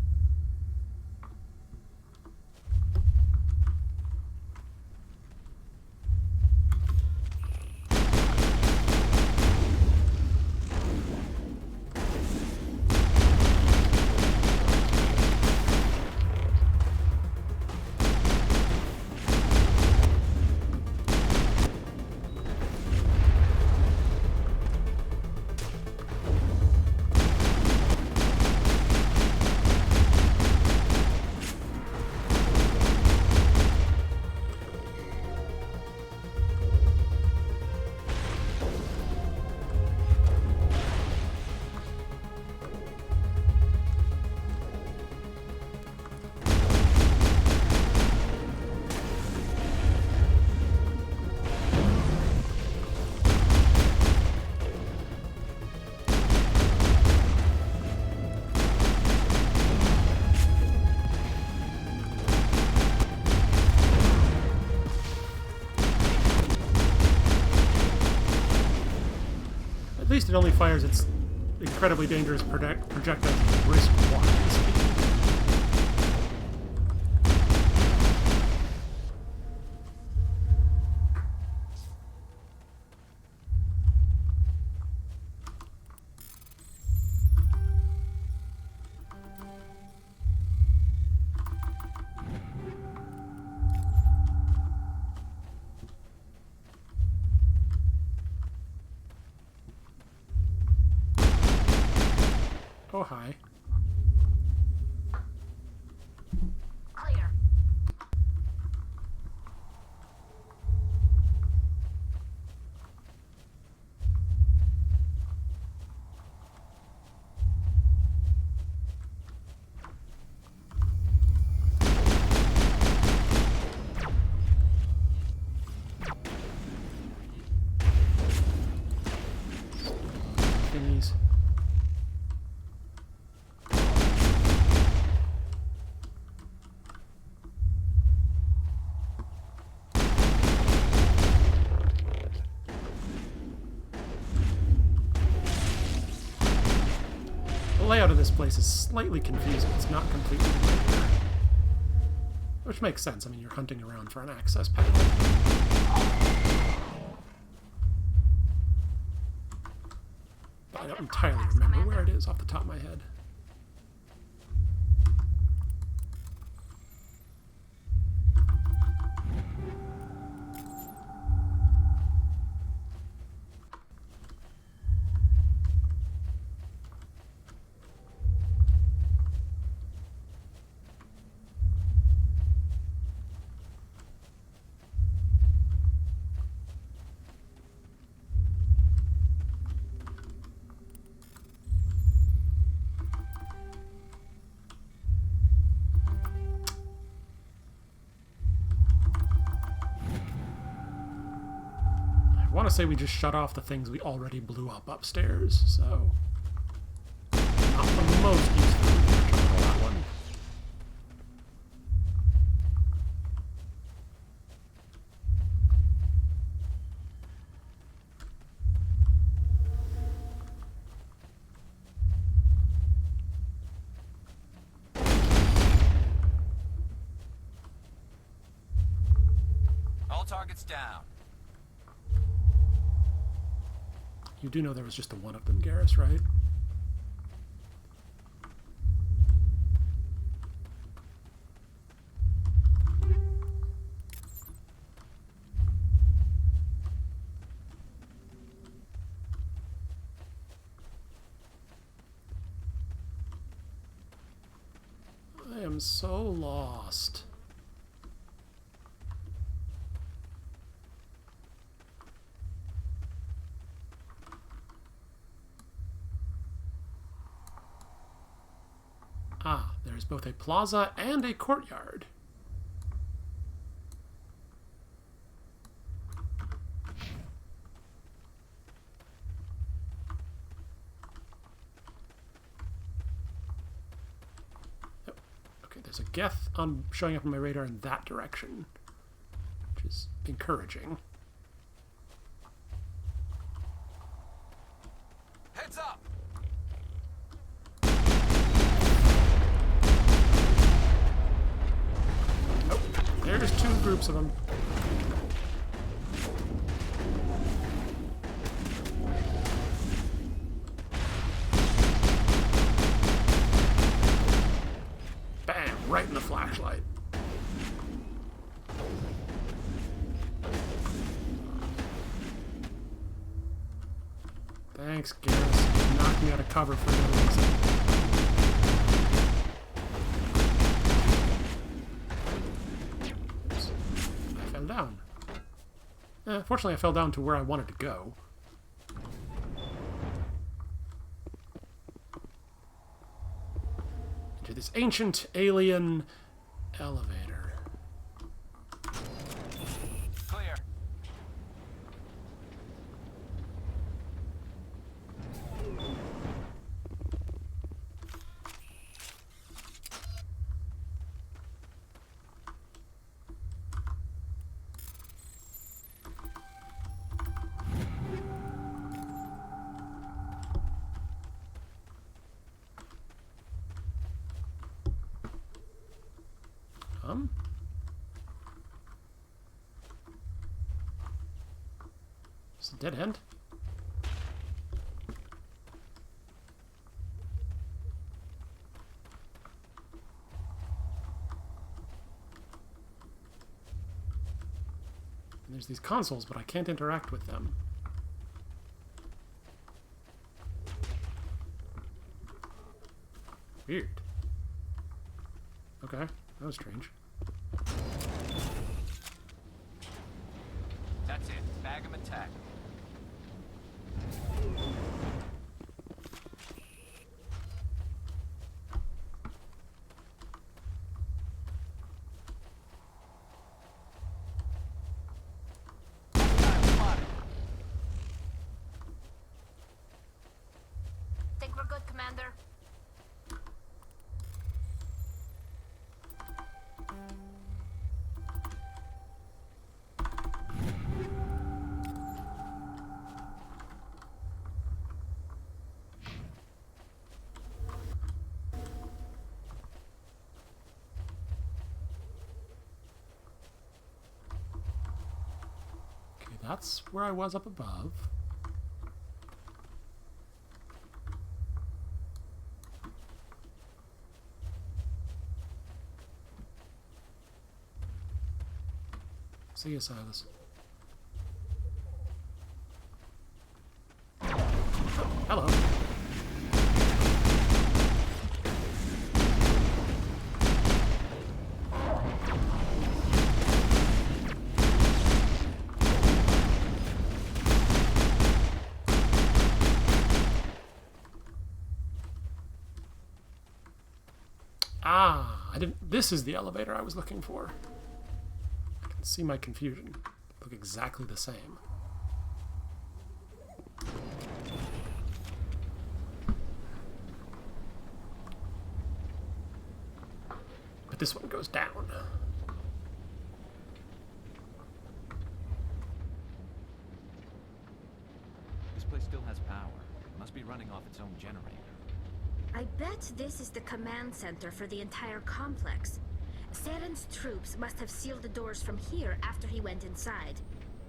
At least it only fires its incredibly dangerous projectile risk-wise. hi. Clear. Thingies. The layout of this place is slightly confusing. It's not completely linear. Which makes sense. I mean, you're hunting around for an access panel. But I don't entirely remember where it is off the top of my head. I want to say we just shut off the things we already blew up upstairs, so not the most useful for that one. All targets down. You do know there was just the one of them, Garrus, right? I am so lost. Ah, there's both a plaza and a courtyard. Oh, okay, there's a Geth showing up on my radar in that direction, which is encouraging. Heads up! There's two groups of them. Bam! Right in the flashlight. Thanks, Garrus. You knocked me out of cover for no reason. Down. Fortunately, I fell down to where I wanted to go. Into this ancient alien elevator. Clear. It's a dead end. And there's these consoles, but I can't interact with them. Weird. Okay, that was strange. That's it. Bag 'em and tag 'em. Think we're good, Commander? Okay, that's where I was up above. See you, Silas. Hello. Ah, I didn't. This is the elevator I was looking for. I can see my confusion. Look exactly the same. But this one goes down. This place still has power. It must be running off its own generator. I bet this is the command center for the entire complex. Saren's troops must have sealed the doors from here after he went inside.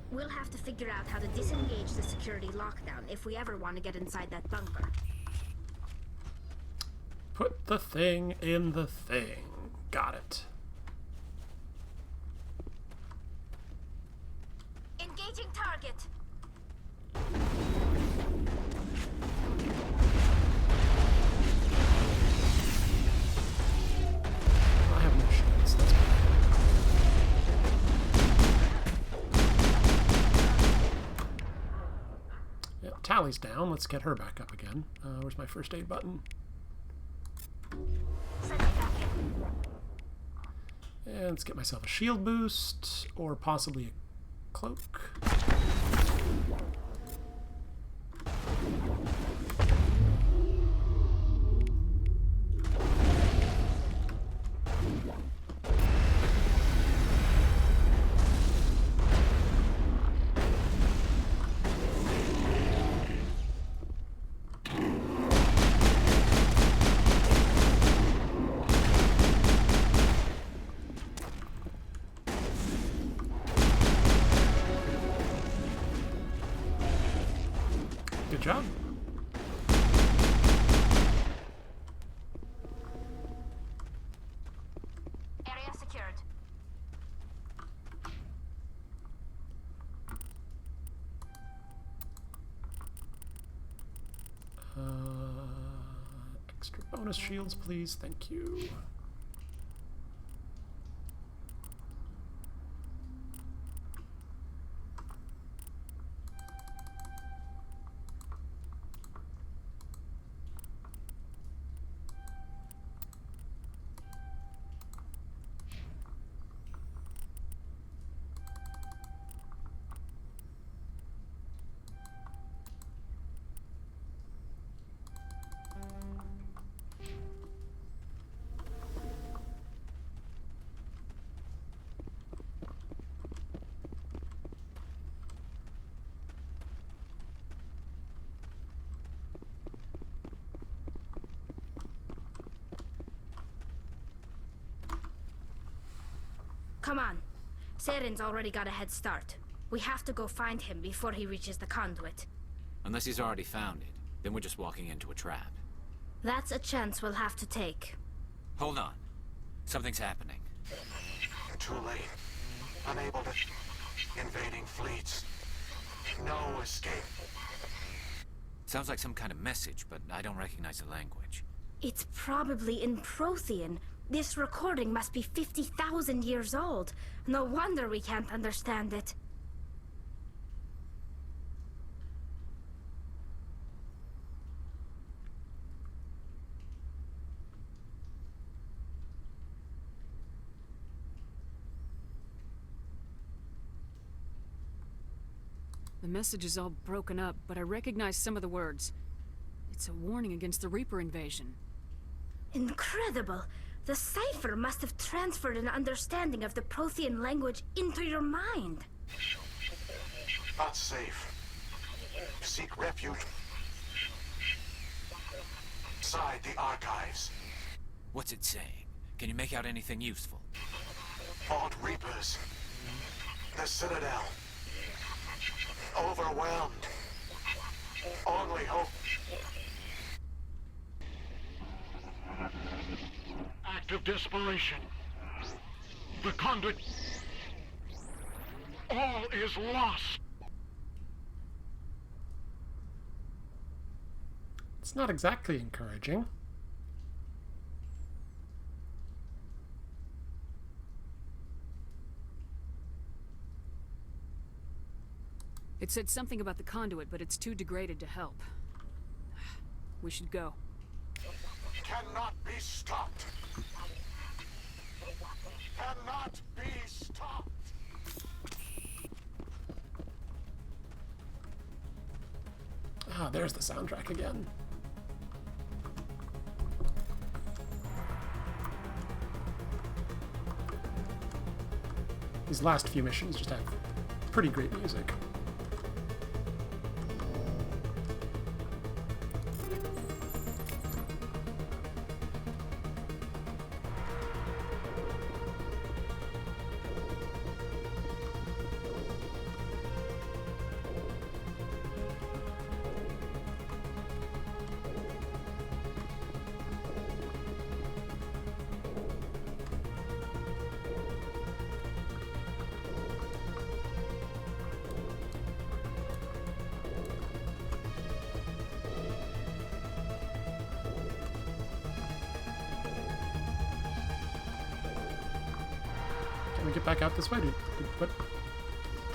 We'll have to figure out how to disengage the security lockdown if we ever want to get inside that bunker. Put the thing in the thing. Got it. Engaging target. I have no shields. That's fine. Yeah, Tally's down. Let's get her back up again. Where's my first aid button? And let's get myself a shield boost, or possibly a cloak. Good job. Area secured. Extra bonus shields, please. Thank you. Come on. Saren's already got a head start. We have to go find him before he reaches the conduit. Unless he's already found it, then we're just walking into a trap. That's a chance we'll have to take. Hold on. Something's happening. Too late. Unable to... Invading fleets. No escape. Sounds like some kind of message, but I don't recognize the language. It's probably in Prothean. This recording must be 50,000 years old. No wonder we can't understand it. The message is all broken up, but I recognize some of the words. It's a warning against the Reaper invasion. Incredible! The cipher must have transferred an understanding of the Prothean language into your mind. Not safe. Seek refuge inside the archives. What's it saying? Can you make out anything useful? Fought Reapers. The Citadel. Overwhelmed. Only hope. Act of desperation. The conduit. All is lost. It's not exactly encouraging. It said something about the conduit, but it's too degraded to help. We should go. Cannot be stopped. Cannot be stopped. Ah, there's the soundtrack again. These last few missions just have pretty great music. Can we get back out this way? Did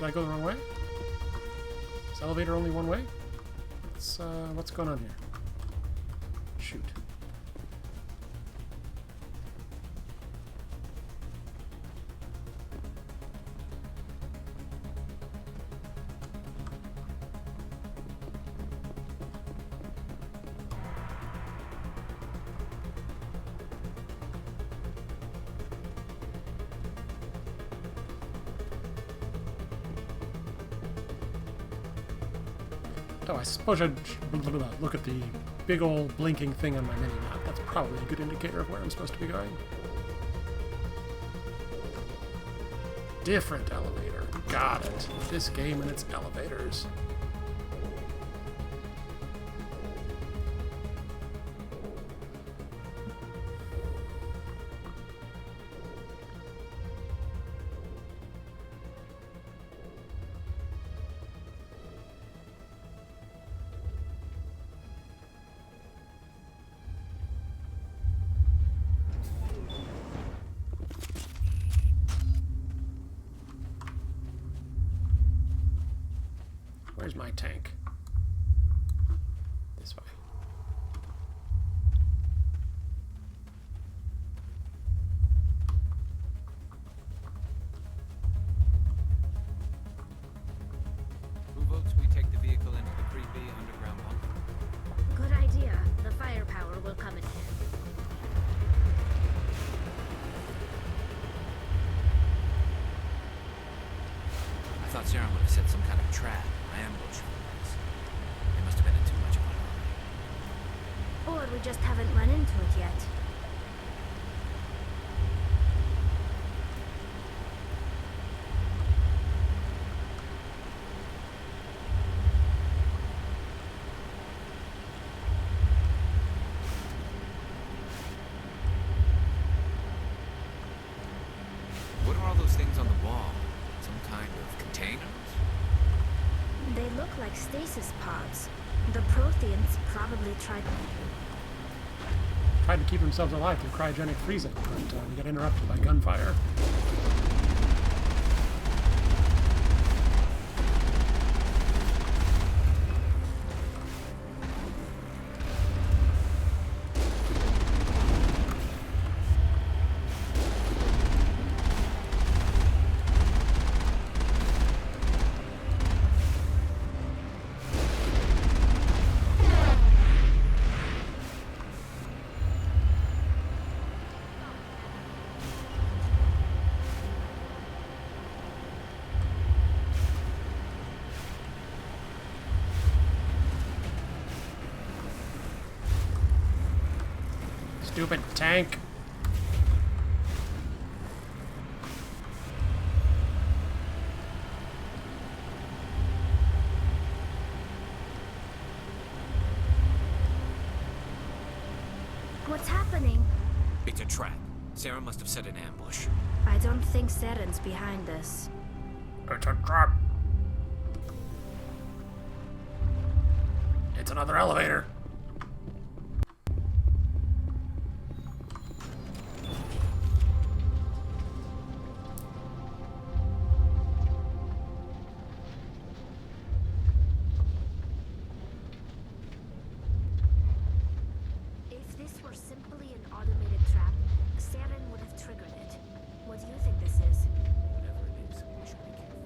I go the wrong way? Is the elevator only one way? What's going on here? Shoot. Oh, I suppose I'd look at the big old blinking thing on my mini-map. That's probably a good indicator of where I'm supposed to be going. Different elevator. Got it. This game and its elevators. Where's my tank? This way. Who votes we take the vehicle into the creepy underground bunker? Good idea. The firepower will come in handy. I thought Saren would have set some kind of trap or ambush for us. They must have been in too much of a hurry. Or we just haven't run into it yet. What are all those things on the wall? Some kind of containers? They look like stasis pods. The Protheans probably tried... tried to keep themselves alive through cryogenic freezing, but we got interrupted by gunfire. Stupid tank. What's happening? It's a trap. Sarah must have set an ambush. I don't think Saren's behind this. It's a trap. It's another elevator. If this were simply an automated trap, Saren would have triggered it. What do you think this is? Whatever it is, we should be careful.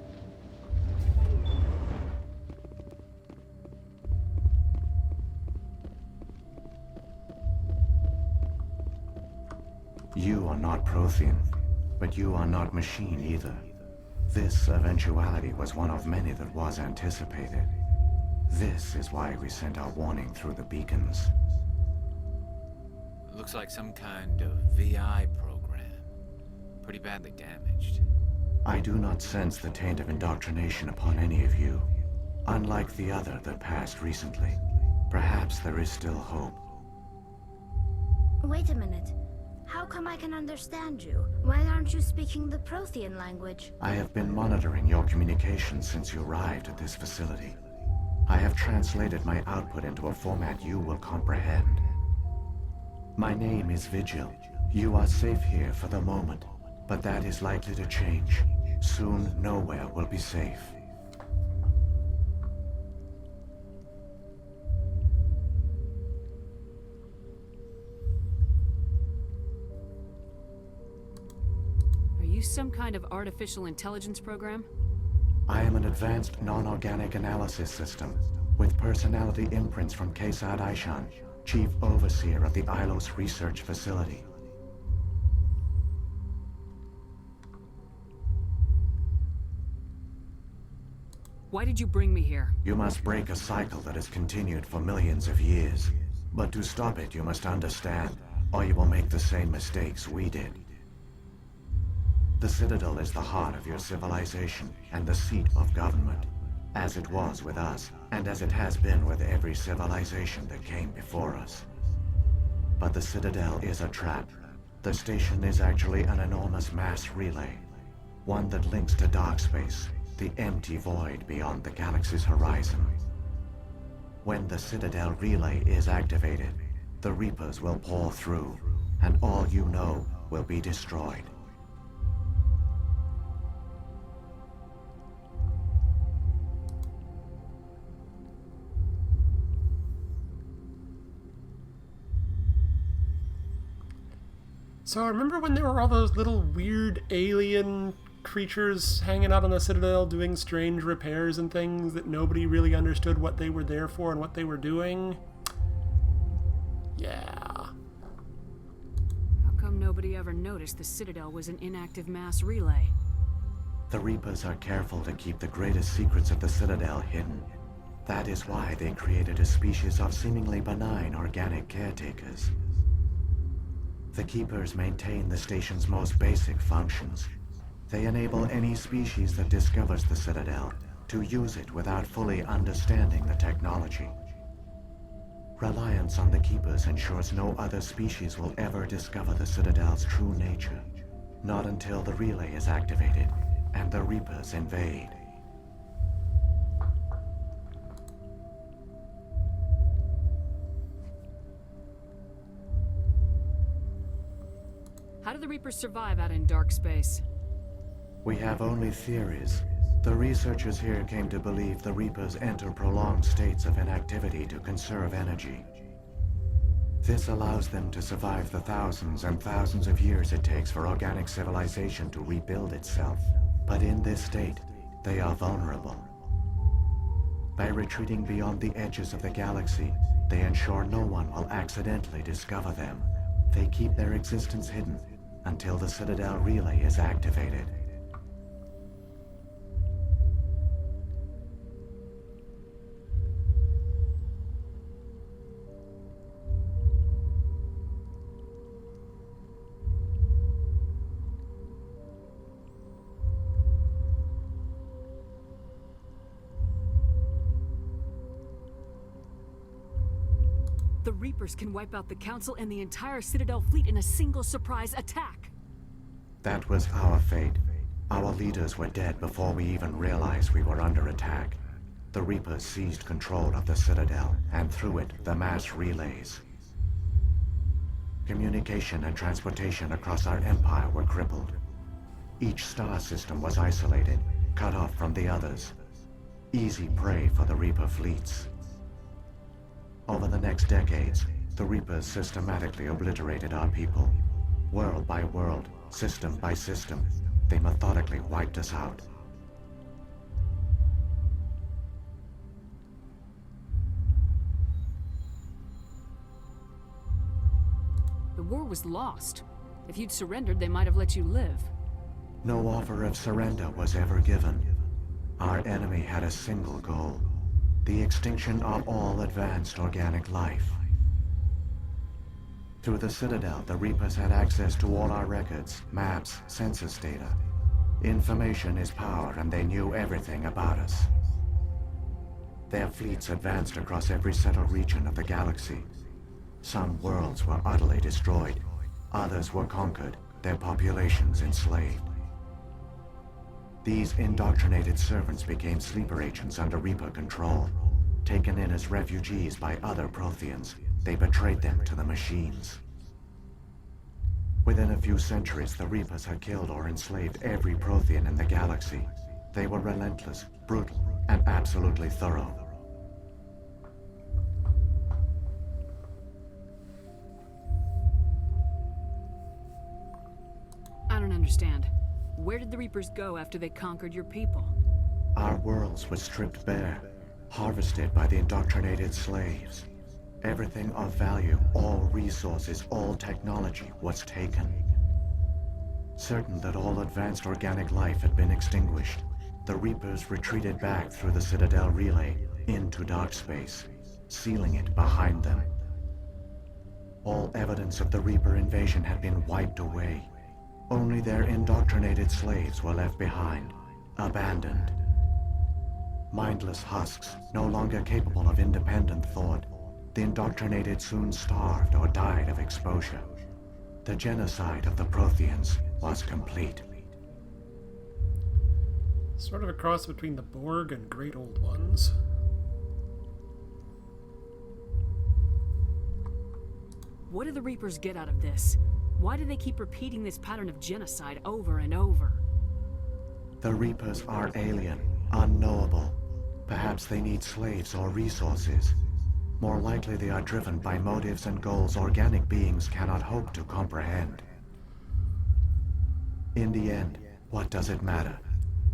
You are not Prothean, but you are not machine either. This eventuality was one of many that was anticipated. This is why we sent our warning through the beacons. Looks like some kind of VI program. Pretty badly damaged. I do not sense the taint of indoctrination upon any of you. Unlike the other that passed recently, perhaps there is still hope. Wait a minute. How come I can understand you? Why aren't you speaking the Prothean language? I have been monitoring your communications since you arrived at this facility. I have translated my output into a format you will comprehend. My name is Vigil. You are safe here for the moment, but that is likely to change. Soon, nowhere will be safe. Are you some kind of artificial intelligence program? I am an advanced non-organic analysis system with personality imprints from Kesad Aishan, Chief Overseer of the Ilos Research Facility. Why did you bring me here? You must break a cycle that has continued for millions of years. But to stop it, you must understand, or you will make the same mistakes we did. The Citadel is the heart of your civilization and the seat of government, as it was with us, and as it has been with every civilization that came before us. But the Citadel is a trap. The station is actually an enormous mass relay, one that links to dark space, the empty void beyond the galaxy's horizon. When the Citadel relay is activated, the Reapers will pour through, and all you know will be destroyed. So remember when there were all those little weird alien creatures hanging out on the Citadel doing strange repairs and things that nobody really understood what they were there for and what they were doing? Yeah. How come nobody ever noticed the Citadel was an inactive mass relay? The Reapers are careful to keep the greatest secrets of the Citadel hidden. That is why they created a species of seemingly benign organic caretakers. The Keepers maintain the station's most basic functions. They enable any species that discovers the Citadel to use it without fully understanding the technology. Reliance on the Keepers ensures no other species will ever discover the Citadel's true nature. Not until the relay is activated and the Reapers invade. How do the Reapers survive out in dark space? We have only theories. The researchers here came to believe the Reapers enter prolonged states of inactivity to conserve energy. This allows them to survive the thousands and thousands of years it takes for organic civilization to rebuild itself. But in this state, they are vulnerable. By retreating beyond the edges of the galaxy, they ensure no one will accidentally discover them. They keep their existence hidden until the Citadel relay is activated. The Reapers can wipe out the Council and the entire Citadel fleet in a single surprise attack. That was our fate. Our leaders were dead before we even realized we were under attack. The Reapers seized control of the Citadel, and through it, the mass relays. Communication and transportation across our empire were crippled. Each star system was isolated, cut off from the others. Easy prey for the Reaper fleets. Over the next decades, the Reapers systematically obliterated our people. World by world, system by system, they methodically wiped us out. The war was lost. If you'd surrendered, they might have let you live. No offer of surrender was ever given. Our enemy had a single goal: the extinction of all advanced organic life. Through the Citadel, the Reapers had access to all our records, maps, census data. Information is power, and they knew everything about us. Their fleets advanced across every settled region of the galaxy. Some worlds were utterly destroyed. Others were conquered, their populations enslaved. These indoctrinated servants became sleeper agents under Reaper control. Taken in as refugees by other Protheans, they betrayed them to the machines. Within a few centuries, the Reapers had killed or enslaved every Prothean in the galaxy. They were relentless, brutal, and absolutely thorough. I don't understand. Where did the Reapers go after they conquered your people? Our worlds were stripped bare, harvested by the indoctrinated slaves. Everything of value, all resources, all technology was taken. Certain that all advanced organic life had been extinguished, the Reapers retreated back through the Citadel relay into dark space, sealing it behind them. All evidence of the Reaper invasion had been wiped away. Only their indoctrinated slaves were left behind, abandoned. Mindless husks, no longer capable of independent thought, the indoctrinated soon starved or died of exposure. The genocide of the Protheans was complete. Sort of a cross between the Borg and Great Old Ones. What do the Reapers get out of this? Why do they keep repeating this pattern of genocide over and over? The Reapers are alien, unknowable. Perhaps they need slaves or resources. More likely they are driven by motives and goals organic beings cannot hope to comprehend. In the end, what does it matter?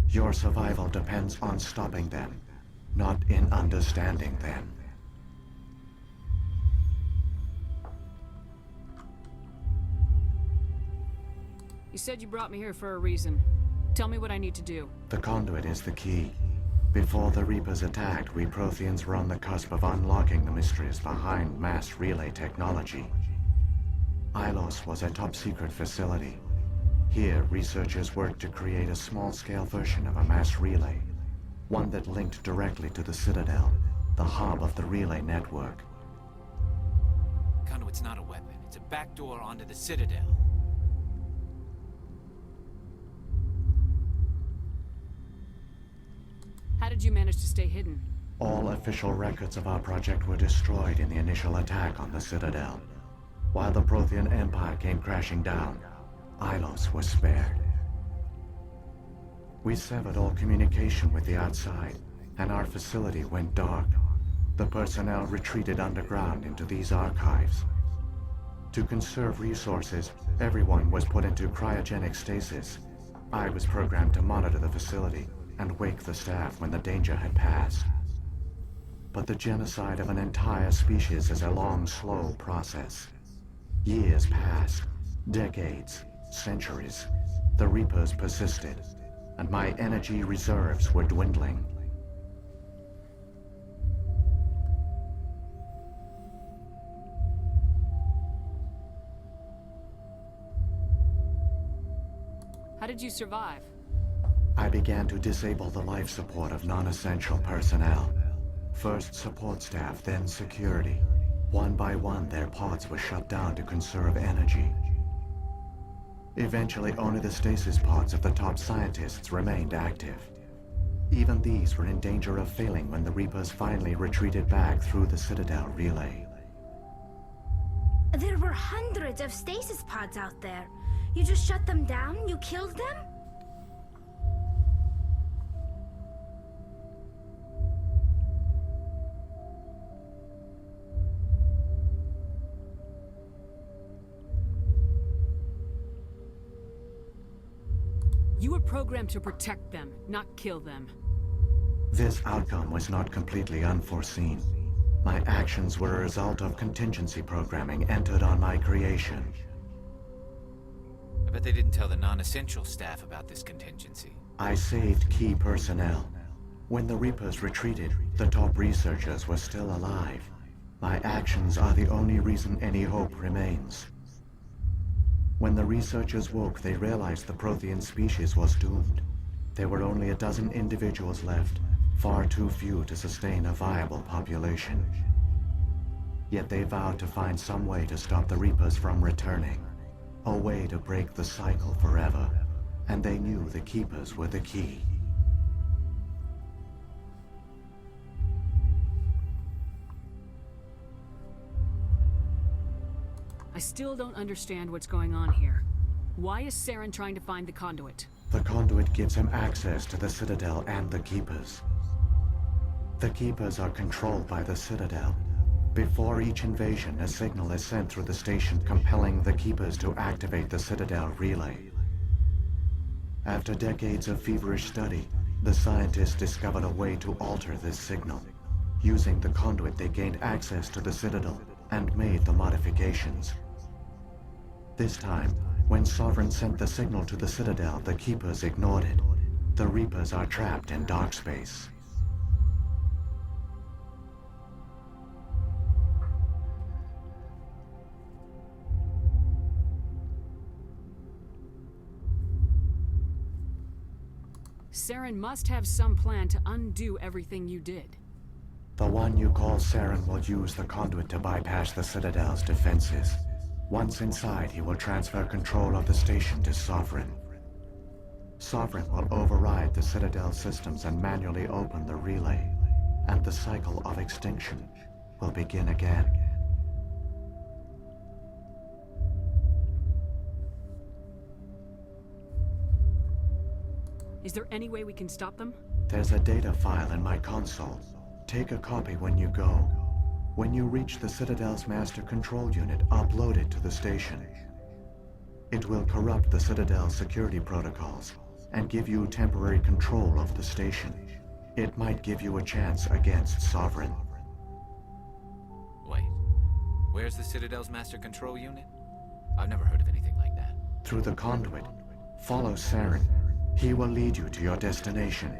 Your survival depends on stopping them, not in understanding them. You said you brought me here for a reason. Tell me what I need to do. The conduit is the key. Before the Reapers attacked, we Protheans were on the cusp of unlocking the mysteries behind mass relay technology. Ilos was a top-secret facility. Here, researchers worked to create a small-scale version of a mass relay, one that linked directly to the Citadel, the hub of the relay network. Conduit's not a weapon. It's a backdoor onto the Citadel. How did you manage to stay hidden? All official records of our project were destroyed in the initial attack on the Citadel. While the Prothean Empire came crashing down, Ilos was spared. We severed all communication with the outside, and our facility went dark. The personnel retreated underground into these archives. To conserve resources, everyone was put into cryogenic stasis. I was programmed to monitor the facility and wake the staff when the danger had passed. But the genocide of an entire species is a long, slow process. Years passed, decades, centuries. The Reapers persisted, and my energy reserves were dwindling. How did you survive? I began to disable the life support of non-essential personnel. First support staff, then security. One by one, their pods were shut down to conserve energy. Eventually, only the stasis pods of the top scientists remained active. Even these were in danger of failing when the Reapers finally retreated back through the Citadel relay. There were hundreds of stasis pods out there. You just shut them down? You killed them? You were programmed to protect them, not kill them. This outcome was not completely unforeseen. My actions were a result of contingency programming entered on my creation. I bet they didn't tell the non-essential staff about this contingency. I saved key personnel. When the Reapers retreated, the top researchers were still alive. My actions are the only reason any hope remains. When the researchers woke, they realized the Prothean species was doomed. There were only a dozen individuals left, far too few to sustain a viable population. Yet they vowed to find some way to stop the Reapers from returning. A way to break the cycle forever. And they knew the Keepers were the key. I still don't understand what's going on here. Why is Saren trying to find the conduit? The conduit gives him access to the Citadel and the Keepers. The Keepers are controlled by the Citadel. Before each invasion, a signal is sent through the station compelling the Keepers to activate the Citadel relay. After decades of feverish study, the scientists discovered a way to alter this signal. Using the conduit, they gained access to the Citadel and made the modifications. This time, when Sovereign sent the signal to the Citadel, the Keepers ignored it. The Reapers are trapped in dark space. Saren must have some plan to undo everything you did. The one you call Saren will use the conduit to bypass the Citadel's defenses. Once inside, he will transfer control of the station to Sovereign. Sovereign will override the Citadel systems and manually open the relay, and the cycle of extinction will begin again. Is there any way we can stop them? There's a data file in my console. Take a copy when you go. When you reach the Citadel's master control unit, upload it to the station. It will corrupt the Citadel's security protocols and give you temporary control of the station. It might give you a chance against Sovereign. Wait, where's the Citadel's master control unit? I've never heard of anything like that. Through the conduit, follow Saren. He will lead you to your destination.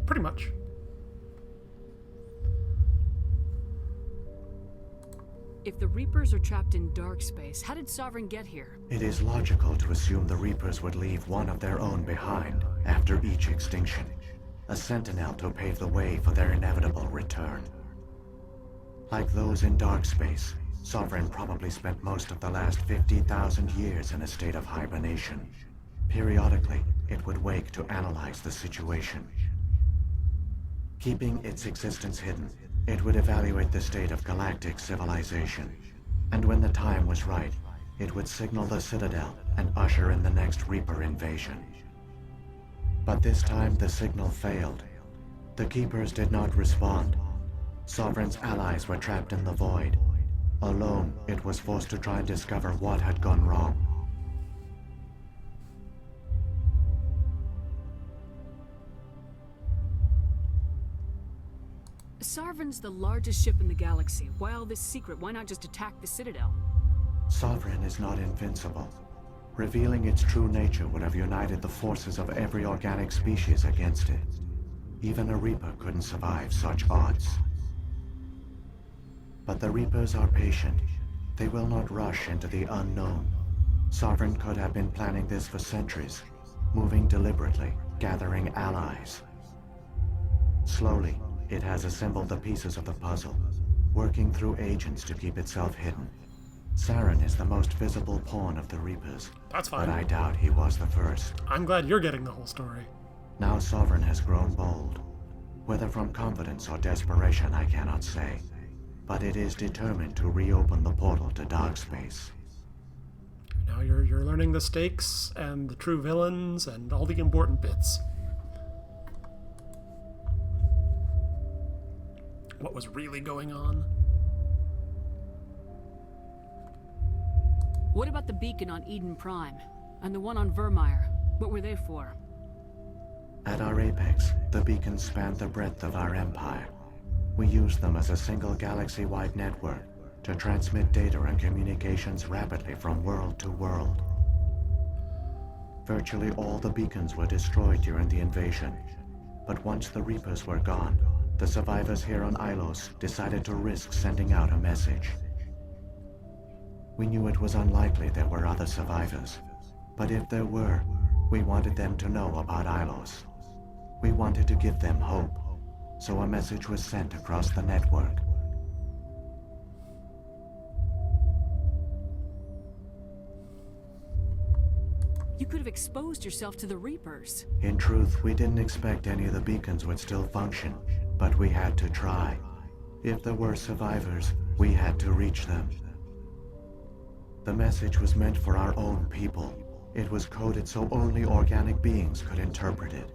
Pretty much. If the Reapers are trapped in dark space, how did Sovereign get here? It is logical to assume the Reapers would leave one of their own behind after each extinction. A sentinel to pave the way for their inevitable return. Like those in dark space, Sovereign probably spent most of the last 50,000 years in a state of hibernation. Periodically, it would wake to analyze the situation. Keeping its existence hidden, it would evaluate the state of galactic civilization. And when the time was right, it would signal the Citadel and usher in the next Reaper invasion. But this time the signal failed. The Keepers did not respond. Sovereign's allies were trapped in the void. Alone, it was forced to try and discover what had gone wrong. Sovereign's the largest ship in the galaxy. Why all this secret? Why not just attack the Citadel? Sovereign is not invincible. Revealing its true nature would have united the forces of every organic species against it. Even a Reaper couldn't survive such odds. But the Reapers are patient. They will not rush into the unknown. Sovereign could have been planning this for centuries, moving deliberately, gathering allies. Slowly, it has assembled the pieces of the puzzle, working through agents to keep itself hidden. Saren is the most visible pawn of the Reapers. That's fine. But I doubt he was the first. I'm glad you're getting the whole story. Now Sovereign has grown bold. Whether from confidence or desperation, I cannot say. But it is determined to reopen the portal to dark space. Now you're learning the stakes and the true villains and all the important bits. What was really going on? What about the beacon on Eden Prime? And the one on Vermire? What were they for? At our apex, the beacons spanned the breadth of our empire. We used them as a single galaxy-wide network to transmit data and communications rapidly from world to world. Virtually all the beacons were destroyed during the invasion, but once the Reapers were gone, the survivors here on Ilos decided to risk sending out a message. We knew it was unlikely there were other survivors, but if there were, we wanted them to know about Ilos. We wanted to give them hope, so a message was sent across the network. You could have exposed yourself to the Reapers. In truth, we didn't expect any of the beacons would still function, but we had to try. If there were survivors, we had to reach them. The message was meant for our own people. It was coded so only organic beings could interpret it.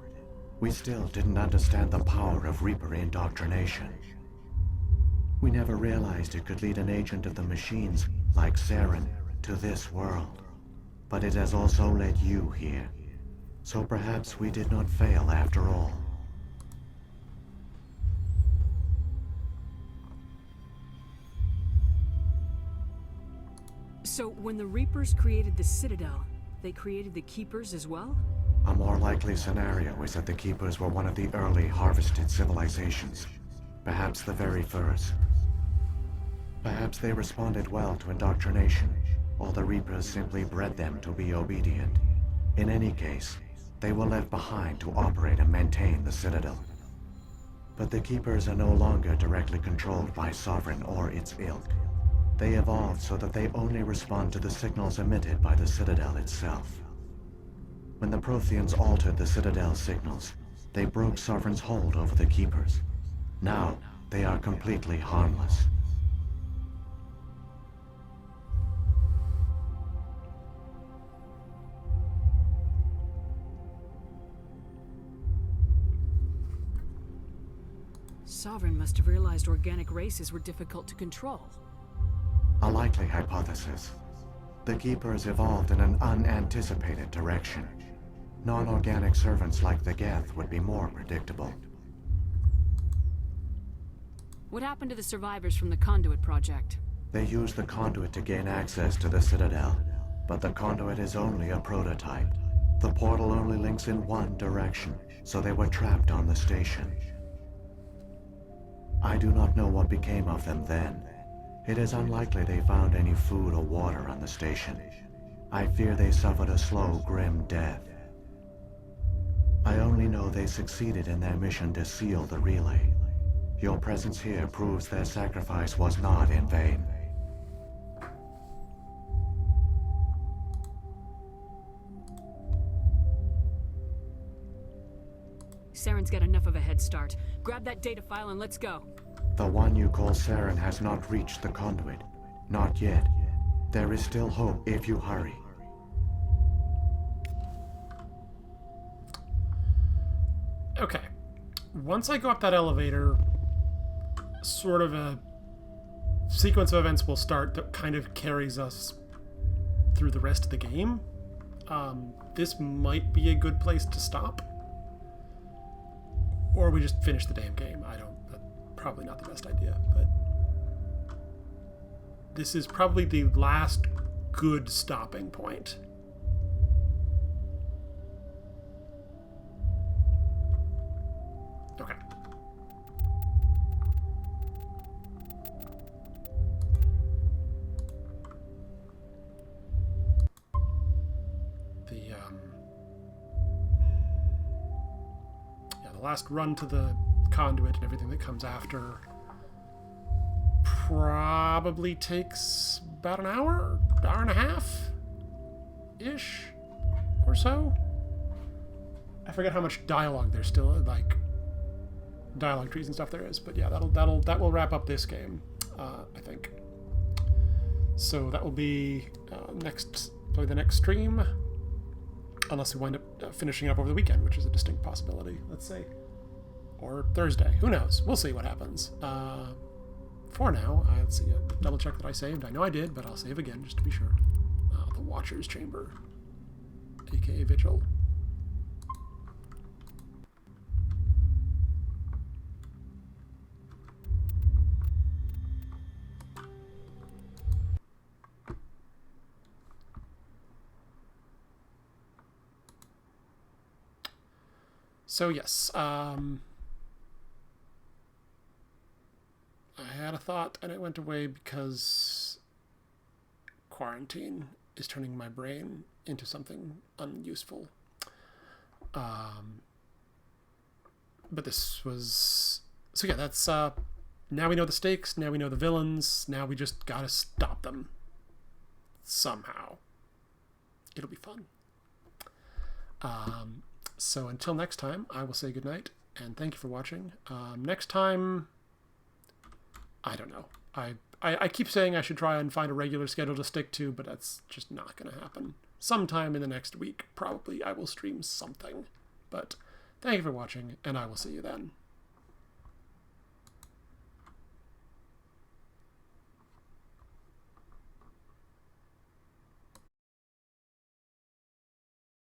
We still didn't understand the power of Reaper indoctrination. We never realized it could lead an agent of the machines, like Saren, to this world. But it has also led you here. So perhaps we did not fail after all. So when the Reapers created the Citadel, they created the Keepers as well? A more likely scenario is that the Keepers were one of the early harvested civilizations. Perhaps the very first. Perhaps they responded well to indoctrination, or the Reapers simply bred them to be obedient. In any case, they were left behind to operate and maintain the Citadel. But the Keepers are no longer directly controlled by Sovereign or its ilk. They evolved so that they only respond to the signals emitted by the Citadel itself. When the Protheans altered the Citadel's signals, they broke Sovereign's hold over the Keepers. Now, they are completely harmless. Sovereign must have realized organic races were difficult to control. A likely hypothesis. The Keepers evolved in an unanticipated direction. Non-organic servants like the Geth would be more predictable. What happened to the survivors from the Conduit project? They used the conduit to gain access to the Citadel, but the conduit is only a prototype. The portal only links in one direction, so they were trapped on the station. I do not know what became of them then. It is unlikely they found any food or water on the station. I fear they suffered a slow, grim death. I only know they succeeded in their mission to seal the relay. Your presence here proves their sacrifice was not in vain. Saren's got enough of a head start. Grab that data file and let's go. The one you call Saren has not reached the conduit. Not yet. There is still hope if you hurry. Okay. Once I go up that elevator, sort of a sequence of events will start that kind of carries us through the rest of the game. This might be a good place to stop. Or we just finish the damn game. That's probably not the best idea, but this is probably the last good stopping point. Okay. The last run to the conduit and everything that comes after probably takes about an hour and a half-ish or so. I forget how much dialogue there's still, like dialogue trees and stuff there is, but yeah, that will wrap up this game, I think. So that will be probably the next stream, unless we wind up finishing up over the weekend, which is a distinct possibility, let's say, or Thursday. Who knows? We'll see what happens. For now, let's see. Double check that I saved. I know I did, but I'll save again just to be sure. The Watcher's Chamber, aka Vigil. So yes, I had a thought and it went away because quarantine is turning my brain into something unuseful. But this was... So yeah, that's... now we know the stakes, now we know the villains, now we just gotta stop them. Somehow. It'll be fun. So until next time, I will say goodnight, and thank you for watching. Next time, I don't know. I keep saying I should try and find a regular schedule to stick to, but that's just not going to happen. Sometime in the next week, probably, I will stream something. But thank you for watching, and I will see you then.